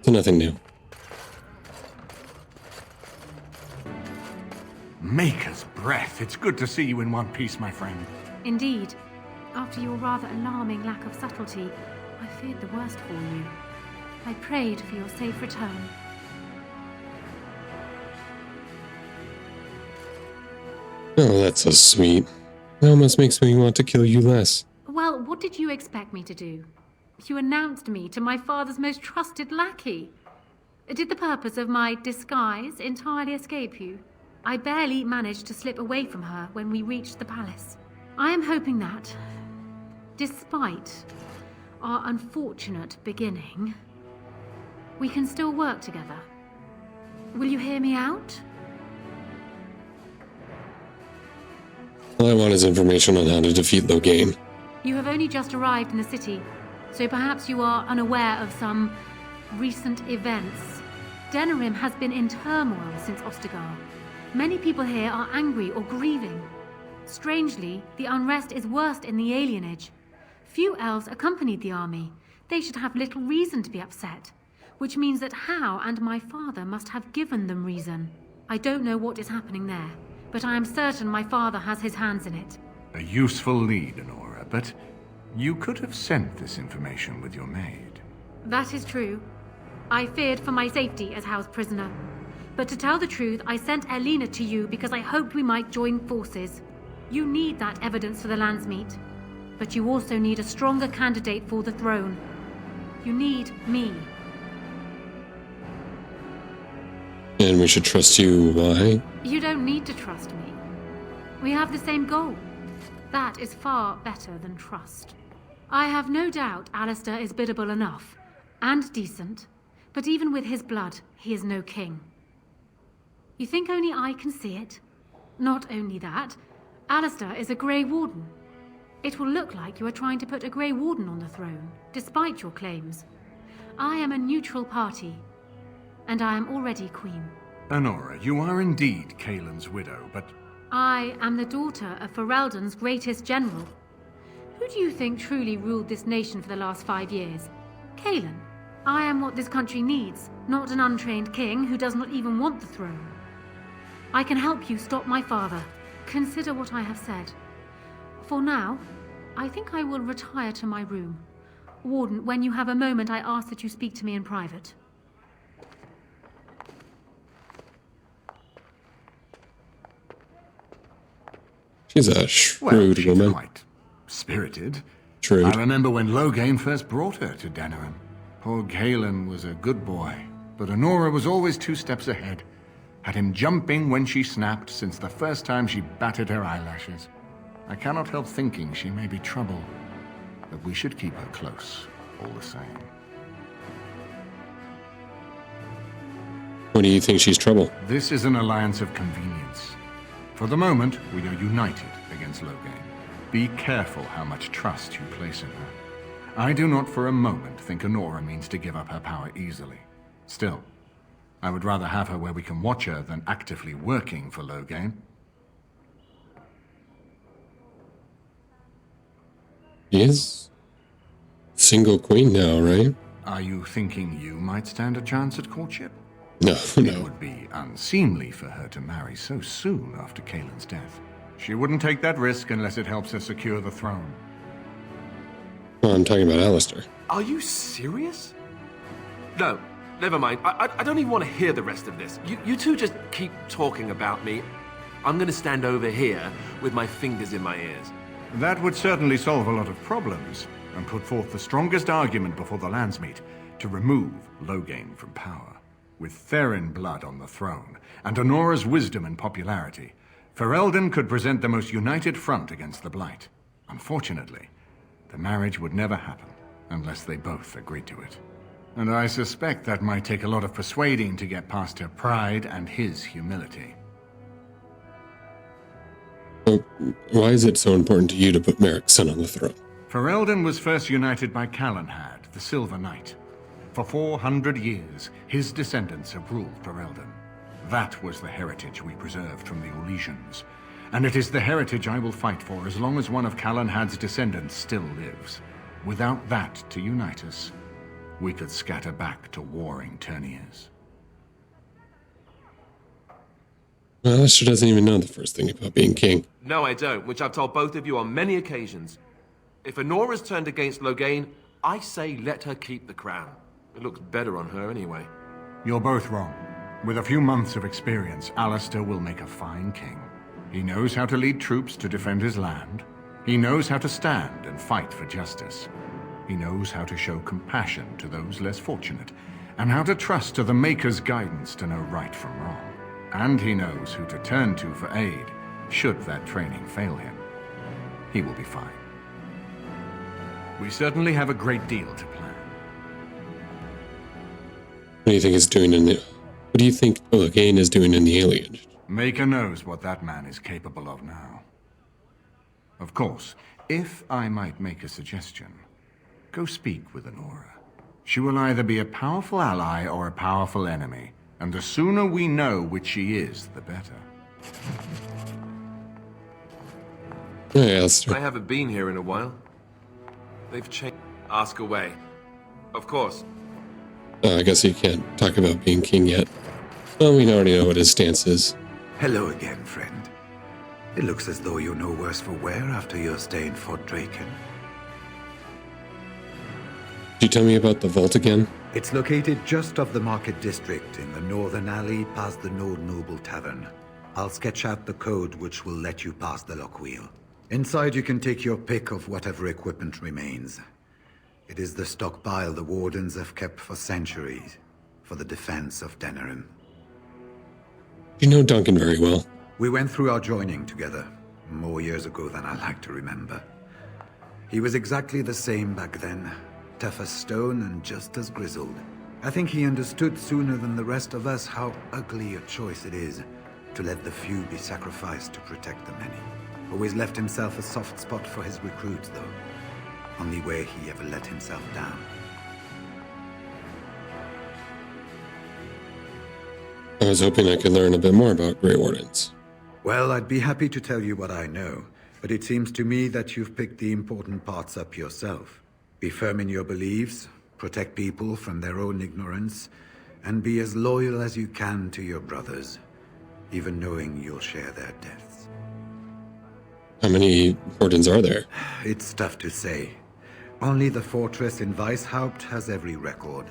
So nothing new. Maker's breath. It's good to see you in one piece, my friend. Indeed. After your rather alarming lack of subtlety, I feared the worst for you. I prayed for your safe return. Oh, that's so sweet. It almost makes me want to kill you less. Well, what did you expect me to do? You announced me to my father's most trusted lackey. Did the purpose of my disguise entirely escape you? I barely managed to slip away from her when we reached the palace. I am hoping that, despite our unfortunate beginning, we can still work together. Will you hear me out? All I want is information on how to defeat Loghain. You have only just arrived in the city, so perhaps you are unaware of some recent events. Denerim has been in turmoil since Ostagar. Many people here are angry or grieving. Strangely, the unrest is worst in the alienage. Few elves accompanied the army. They should have little reason to be upset, which means that Hal and my father must have given them reason. I don't know what is happening there, but I am certain my father has his hands in it. A useful lead, Honora, but you could have sent this information with your maid. That is true. I feared for my safety as Hal's prisoner. But to tell the truth, I sent Elena to you because I hoped we might join forces. You need that evidence for the Landsmeet. But you also need a stronger candidate for the throne. You need me. And we should trust you, why? You don't need to trust me. We have the same goal. That is far better than trust. I have no doubt Alistair is biddable enough, and decent, but even with his blood, he is no king. You think only I can see it? Not only that, Alistair is a Grey Warden. It will look like you are trying to put a Grey Warden on the throne, despite your claims. I am a neutral party, and I am already queen. Honora, you are indeed Kaelin's widow, but I am the daughter of Ferelden's greatest general. Who do you think truly ruled this nation for the last 5 years? Kaelin. I am what this country needs, not an untrained king who does not even want the throne. I can help you stop my father. Consider what I have said. For now, I think I will retire to my room. Warden, when you have a moment, I ask that you speak to me in private. She's a shrewd woman. Quite spirited. Shrewd. I remember when Loghain first brought her to Denerim. Poor Kaelin was a good boy, but Honora was always 2 steps ahead. Had him jumping when she snapped since the first time she batted her eyelashes. I cannot help thinking she may be trouble, but we should keep her close, all the same. What do you think she's trouble? This is an alliance of convenience. For the moment, we are united against Loghain. Be careful how much trust you place in her. I do not for a moment think Honora means to give up her power easily. Still, I would rather have her where we can watch her than actively working for Loghain. He is single queen now, right? Are you thinking you might stand a chance at courtship? No, It would be unseemly for her to marry so soon after Kaelin's death. She wouldn't take that risk unless it helps her secure the throne. Well, I'm talking about Alistair. Are you serious? No, never mind. I don't even want to hear the rest of this. You two just keep talking about me. I'm going to stand over here with my fingers in my ears. That would certainly solve a lot of problems, and put forth the strongest argument before the Landsmeet to remove Loghain from power. With Therin blood on the throne, and Honora's wisdom and popularity, Ferelden could present the most united front against the Blight. Unfortunately, the marriage would never happen unless they both agreed to it. And I suspect that might take a lot of persuading to get past her pride and his humility. Well, why is it so important to you to put Merrick's son on the throne? Ferelden was first united by Calenhad, the Silver Knight. For 400 years, his descendants have ruled Ferelden. That was the heritage we preserved from the Orlesians. And it is the heritage I will fight for as long as one of Calenhad's descendants still lives. Without that to unite us, we could scatter back to warring Terniers. Well, Alistair doesn't even know the first thing about being king. No, I don't, which I've told both of you on many occasions. If Honora's turned against Loghain, I say let her keep the crown. It looks better on her anyway. You're both wrong. With a few months of experience, Alistair will make a fine king. He knows how to lead troops to defend his land. He knows how to stand and fight for justice. He knows how to show compassion to those less fortunate, and how to trust to the Maker's guidance to know right from wrong. And he knows who to turn to for aid, should that training fail him. He will be fine. We certainly have a great deal to plan. What do you think it's doing in the... What do you think Loghain is doing in the Iliad? Maker knows what that man is capable of now. Of course, if I might make a suggestion, go speak with Honora. She will either be a powerful ally or a powerful enemy, and the sooner we know which she is, the better. Yeah, let's do it. I haven't been here in a while. They've changed. Ask away. Of course. I guess you can't talk about being king yet. Well, we already know what his stance is. Hello again, friend. It looks as though you're no worse for wear after your stay in Fort Draken. Could you tell me about the vault again? It's located just off the Market District in the northern alley past the Nord Noble Tavern. I'll sketch out the code which will let you pass the lock wheel. Inside you can take your pick of whatever equipment remains. It is the stockpile the Wardens have kept for centuries, for the defense of Denerim. You know Duncan very well. We went through our joining together, more years ago than I like to remember. He was exactly the same back then, tough as stone and just as grizzled. I think he understood sooner than the rest of us how ugly a choice it is to let the few be sacrificed to protect the many. Always left himself a soft spot for his recruits, though. Only way he ever let himself down. I was hoping I could learn a bit more about Grey Wardens. Well, I'd be happy to tell you what I know, but it seems to me that you've picked the important parts up yourself. Be firm in your beliefs, protect people from their own ignorance, and be as loyal as you can to your brothers, even knowing you'll share their deaths. How many Wardens are there? It's tough to say. Only the fortress in Weishaupt has every record.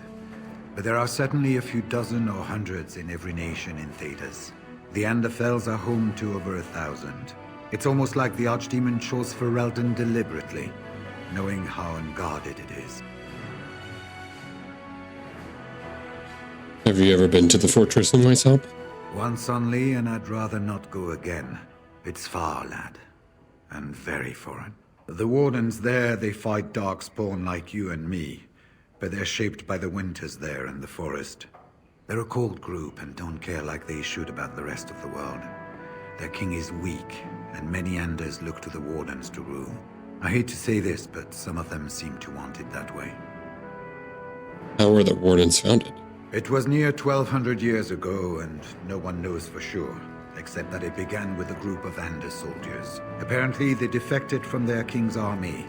But there are certainly a few dozen or hundreds in every nation in Thedas. The Anderfells are home to over 1,000. It's almost like the Archdemon chose Ferelden deliberately, knowing how unguarded it is. Have you ever been to the fortress in Weishaupt? Once only, and I'd rather not go again. It's far, lad. And very foreign. The Wardens there, they fight Darkspawn like you and me, but they're shaped by the winters there in the forest. They're a cold group and don't care like they should about the rest of the world. Their king is weak, and many Anders look to the Wardens to rule. I hate to say this, but some of them seem to want it that way. How were the Wardens founded? It was near 1,200 years ago, and no one knows for sure, except that it began with a group of Anders soldiers. Apparently, they defected from their king's army,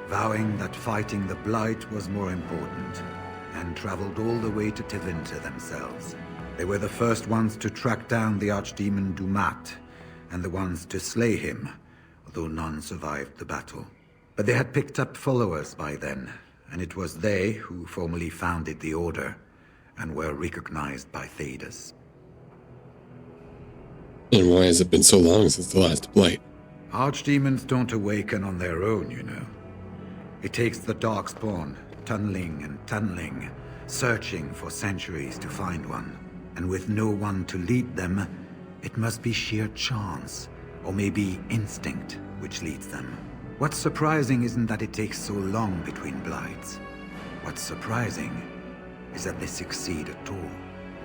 vowing that fighting the Blight was more important, and traveled all the way to Tevinter themselves. They were the first ones to track down the Archdemon Dumat, and the ones to slay him, although none survived the battle. But they had picked up followers by then, and it was they who formally founded the Order, and were recognized by Thedas. And why has it been so long since the last Blight? Archdemons don't awaken on their own, you know. It takes the Darkspawn, tunneling and tunneling, searching for centuries to find one. And with no one to lead them, it must be sheer chance, or maybe instinct, which leads them. What's surprising isn't that it takes so long between Blights. What's surprising is that they succeed at all.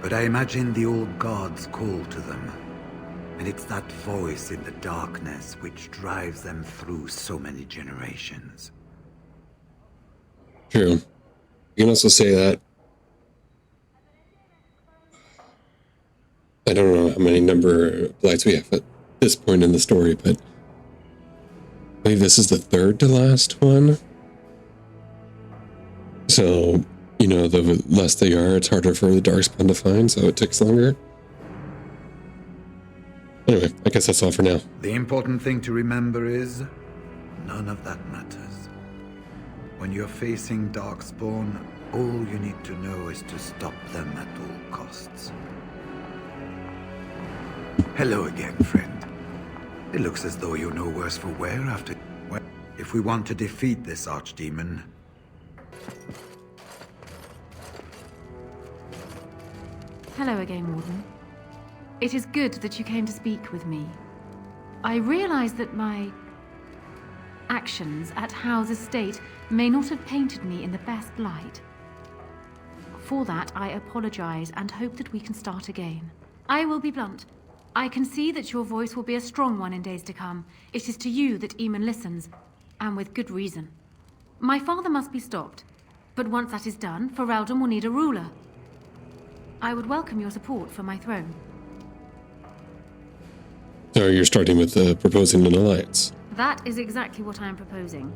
But I imagine the old gods call to them, and it's that voice in the darkness which drives them through so many generations. True. You can also say that I don't know how many number of Blights we have at this point in the story, but I believe this is the third to last one. So, you know, the less they are, it's harder for the Darkspawn to find, so it takes longer. Anyway, I guess that's all for now. The important thing to remember is, none of that matters. When you're facing Darkspawn, all you need to know is to stop them at all costs. Hello again, friend. It looks as though you're no worse for wear after... Well, if we want to defeat this archdemon... Hello again, Warden. It is good that you came to speak with me. I realize that my actions at Howe's estate may not have painted me in the best light. For that, I apologize and hope that we can start again. I will be blunt. I can see that your voice will be a strong one in days to come. It is to you that Eamon listens, and with good reason. My father must be stopped, but once that is done, Ferelden will need a ruler. I would welcome your support for my throne. So you're starting with proposing an alliance. That is exactly what I am proposing.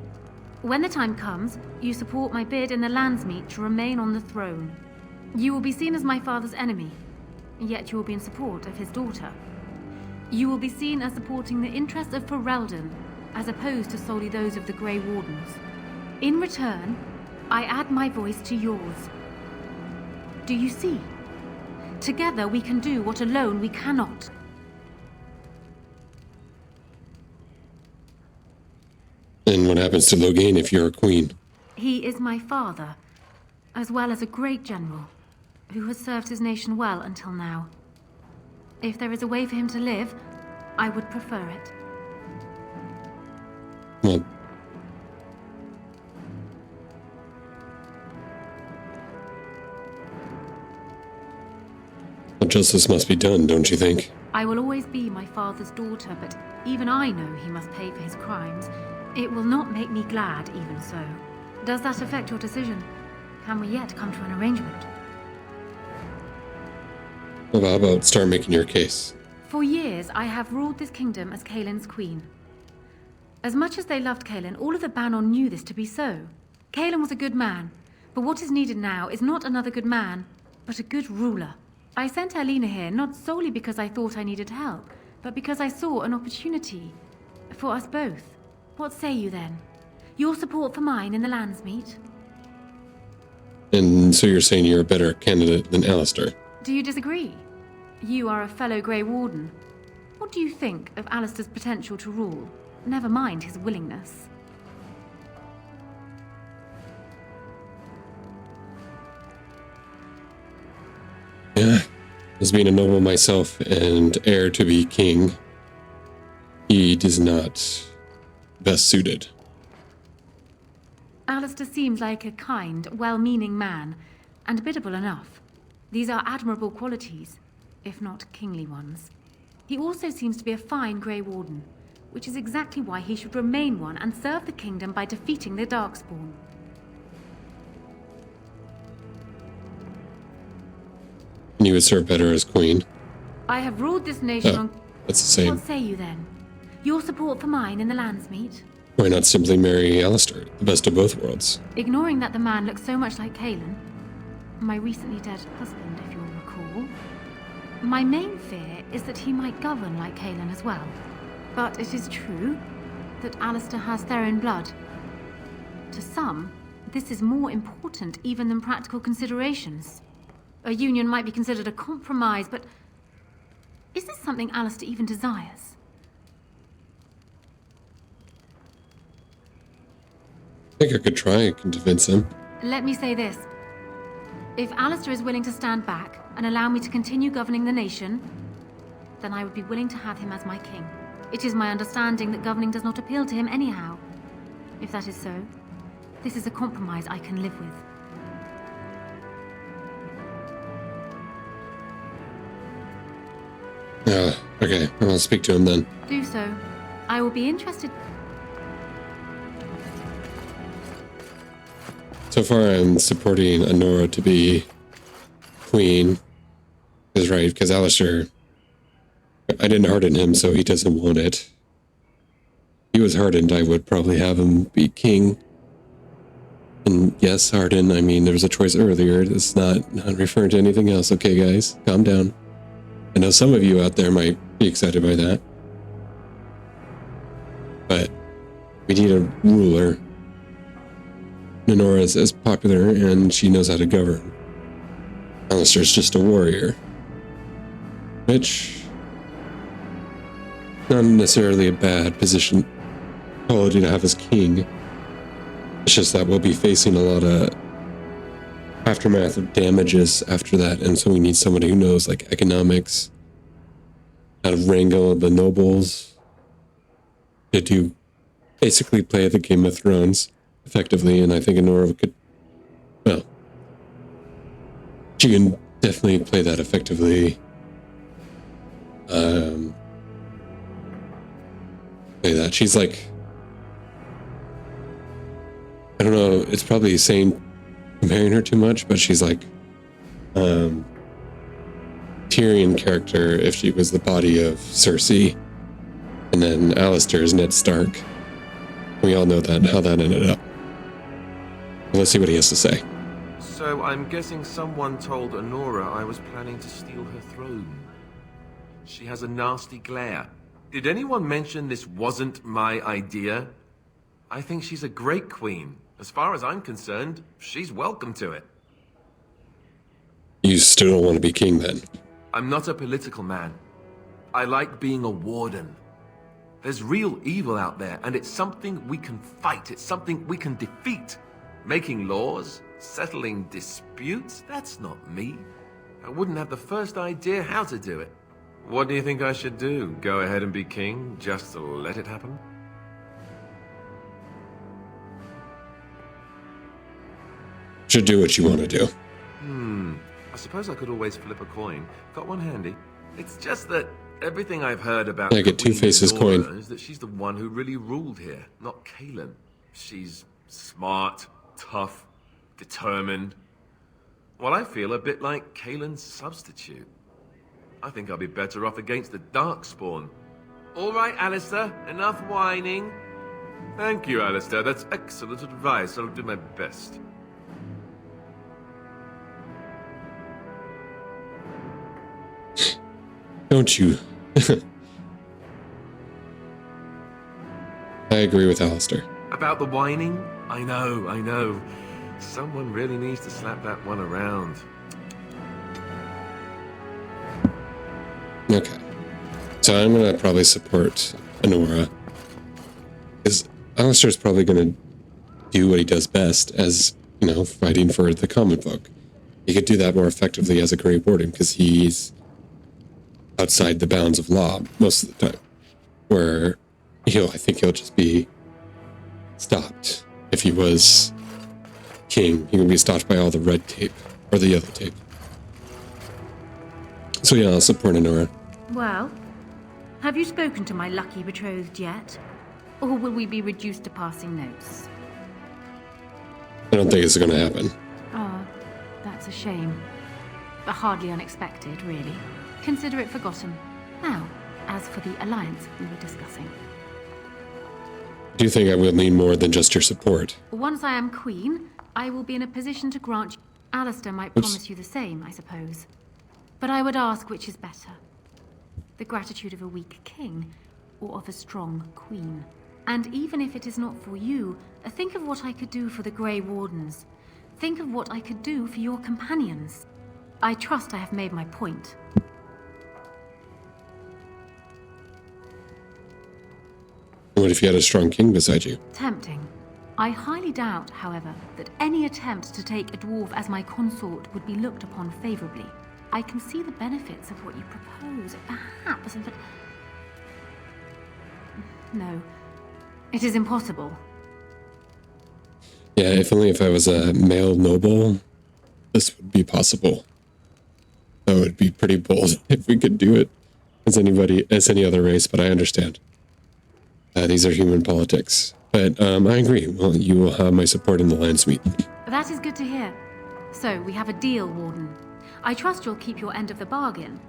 When the time comes, you support my bid in the Landsmeet to remain on the throne. You will be seen as my father's enemy, yet you will be in support of his daughter. You will be seen as supporting the interests of Ferelden, as opposed to solely those of the Grey Wardens. In return, I add my voice to yours. Do you see? Together we can do what alone we cannot. And what happens to Loghain if you're a queen? He is my father, as well as a great general, who has served his nation well until now. If there is a way for him to live, I would prefer it. Well, justice must be done, don't you think? I will always be my father's daughter, but even I know he must pay for his crimes. It will not make me glad, even so. Does that affect your decision? Can we yet come to an arrangement? Well, how about start making your case? For years, I have ruled this kingdom as Kaelin's queen. As much as they loved Kaelin, all of the Banon knew this to be so. Kaelin was a good man, but what is needed now is not another good man, but a good ruler. I sent Alina here not solely because I thought I needed help, but because I saw an opportunity for us both. What say you then? Your support for mine in the Landsmeet? And so you're saying you're a better candidate than Alistair? Do you disagree? You are a fellow Grey Warden. What do you think of Alistair's potential to rule? Never mind his willingness. Yeah, as being a noble myself and heir to be king, he is not best suited. Alistair seems like a kind, well-meaning man, and biddable enough. These are admirable qualities, if not kingly ones. He also seems to be a fine Grey Warden, which is exactly why he should remain one and serve the kingdom by defeating the Darkspawn. And you would serve better as queen. I have ruled this nation on... That's the same. What say you then? Your support for mine in the Landsmeet? Why not simply marry Alistair, the best of both worlds? Ignoring that the man looks so much like Kaelin, my recently dead husband, if you'll recall, my main fear is that he might govern like Kaelin as well. But it is true that Alistair has Theron blood. To some, this is more important even than practical considerations. A union might be considered a compromise, but is this something Alistair even desires? I think I could try and convince him. Let me say this. If Alistair is willing to stand back and allow me to continue governing the nation, then I would be willing to have him as my king. It is my understanding that governing does not appeal to him anyhow. If that is so, this is a compromise I can live with. Okay, I'll speak to him then. Do so. I will be interested. So far, I'm supporting Honora to be queen. Is right, because Alistair, I didn't harden him, so he doesn't want it. If he was hardened, I would probably have him be king. And yes, harden, I mean, there was a choice earlier. It's not referring to anything else. Okay, guys, calm down. I know some of you out there might be excited by that. But we need a ruler. Honora is popular, and she knows how to govern. Alistair's just a warrior. Which not necessarily a bad position quality to have as king. It's just that we'll be facing a lot of aftermath of damages after that, and so we need somebody who knows like economics, how to wrangle the nobles, to do basically play the Game of Thrones effectively. And I think Honora could, well, she can definitely play that effectively. Play that. She's like, I don't know, it's probably comparing her too much, but she's like Tyrion character if she was the body of Cersei, and then Alistair is Ned Stark. We all know how that ended up. Let's see what he has to say. So I'm guessing someone told Honora I was planning to steal her throne. She has a nasty glare. Did anyone mention this wasn't my idea? I think she's a great queen. As far as I'm concerned, she's welcome to it. You still don't want to be king then? I'm not a political man. I like being a warden. There's real evil out there, and it's something we can fight. It's something we can defeat. Making laws, settling disputes, that's not me. I wouldn't have the first idea how to do it. What do you think I should do? Go ahead and be king, just to let it happen? Should do what you want to do. I suppose I could always flip a coin. Got one handy. It's just that everything I've heard about I get Two-Face's coin. Is that she's the one who really ruled here, not Kaelin. She's smart, tough, determined. Well, I feel a bit like Kaelin's substitute. I think I'll be better off against the Darkspawn. All right, Alistair, enough whining. Thank you, Alistair. That's excellent advice. I'll do my best. Don't you? I agree with Alistair. About the whining? I know. Someone really needs to slap that one around. Okay. So I'm going to probably support Honora. Because Alistair's probably going to do what he does best as, fighting for the common folk. He could do that more effectively as a Grey Warden because he's outside the bounds of law most of the time. Where I think he'll just be stopped. If he was king, he would be stopped by all the red tape or the yellow tape. So yeah, I'll support Honora. Well, have you spoken to my lucky betrothed yet? Or will we be reduced to passing notes? I don't think it's going to happen. Oh, that's a shame. But hardly unexpected, really. Consider it forgotten. Now, as for the alliance we were discussing. Do you think I will need more than just your support? Once I am queen, I will be in a position to grant you. Alistair might promise you the same, I suppose. But I would ask which is better. The gratitude of a weak king, or of a strong queen. And even if it is not for you, think of what I could do for the Grey Wardens. Think of what I could do for your companions. I trust I have made my point. What if you had a strong king beside you? Tempting. I highly doubt, however, that any attempt to take a dwarf as my consort would be looked upon favorably. I can see the benefits of what you propose, perhaps, but... No. It is impossible. Yeah, if only if I was a male noble, this would be possible. That would be pretty bold if we could do it as any other race, but I understand. These are human politics. But I agree. Well, you will have my support in the lands meet. That is good to hear. So, we have a deal, Warden. I trust you'll keep your end of the bargain.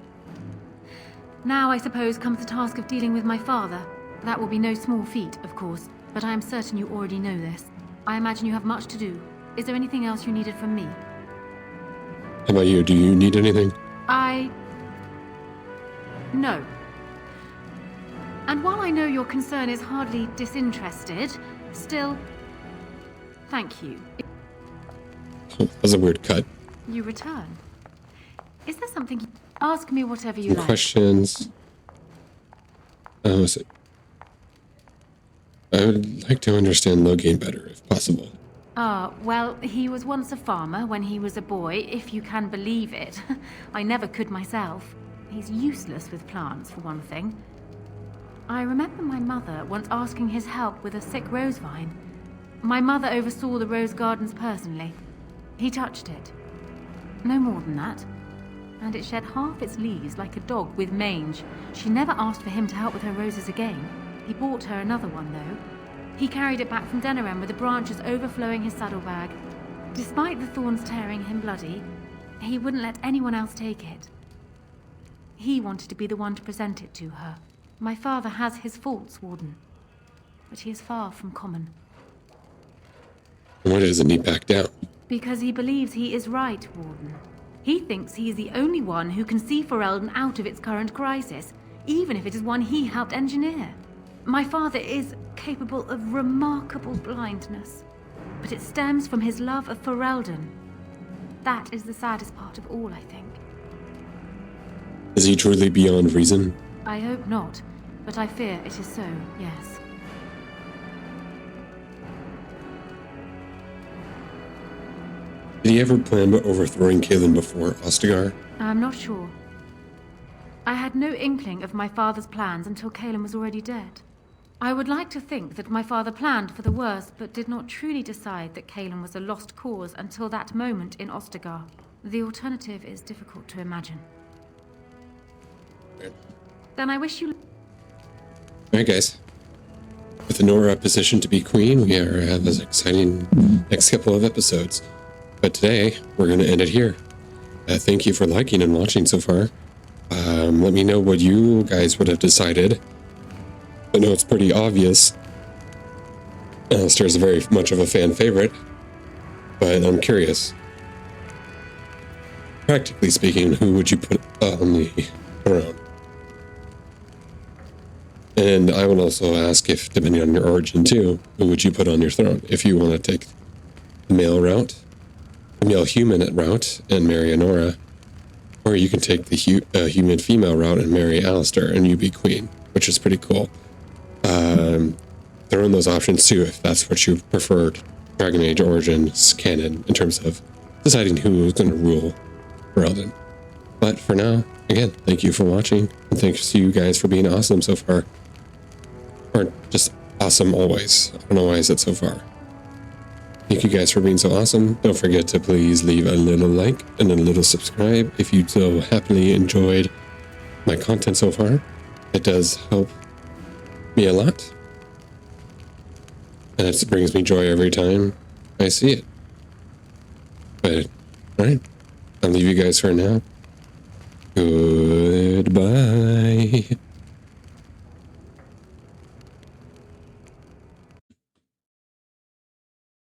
Now, I suppose, comes the task of dealing with my father. That will be no small feat, of course, but I am certain you already know this. I imagine you have much to do. Is there anything else you needed from me? How about you? Do you need anything? No. And while I know your concern is hardly disinterested, still, thank you. That's a weird cut. You return. Is there something you... Ask me whatever you like. Questions? I would like to understand Loghain better, if possible. Well, he was once a farmer when he was a boy, if you can believe it. I never could myself. He's useless with plants, for one thing. I remember my mother once asking his help with a sick rose vine. My mother oversaw the rose gardens personally. He touched it. No more than that. And it shed half its leaves like a dog with mange. She never asked for him to help with her roses again. He bought her another one, though. He carried it back from Denerim with the branches overflowing his saddlebag. Despite the thorns tearing him bloody, he wouldn't let anyone else take it. He wanted to be the one to present it to her. My father has his faults, Warden, but he is far from common. Why doesn't he back down? Because he believes he is right, Warden. He thinks he is the only one who can see Ferelden out of its current crisis, even if it is one he helped engineer. My father is capable of remarkable blindness, but it stems from his love of Ferelden. That is the saddest part of all, I think. Is he truly beyond reason? I hope not, but I fear it is so, yes. Did he ever plan on overthrowing Kaelin before Ostagar? I'm not sure. I had no inkling of my father's plans until Kaelin was already dead. I would like to think that my father planned for the worst, but did not truly decide that Kaelin was a lost cause until that moment in Ostagar. The alternative is difficult to imagine. Then I wish you... Alright, guys. With Nora positioned to be queen, we have this exciting next couple of episodes. But today, we're going to end it here. Thank you for liking and watching so far. Let me know what you guys would have decided. I know it's pretty obvious. Alistair is very much of a fan favorite, but I'm curious. Practically speaking, who would you put on the throne? And I would also ask if, depending on your origin too, who would you put on your throne? If you want to take the male route, the male human route, and marry Nora, or you can take the human female route and marry Alistair, and you be queen, which is pretty cool. Throw in those options too, if that's what you preferred. Dragon Age Origins canon, in terms of deciding who is going to rule Ferelden. But for now, again, thank you for watching, and thanks to you guys for being awesome so far. Or just awesome always. I don't know why I said so far. Thank you guys for being so awesome. Don't forget to please leave a little like and a little subscribe if you so happily enjoyed my content so far. It does help me a lot. And it brings me joy every time I see it. But, alright. I'll leave you guys for now. Goodbye.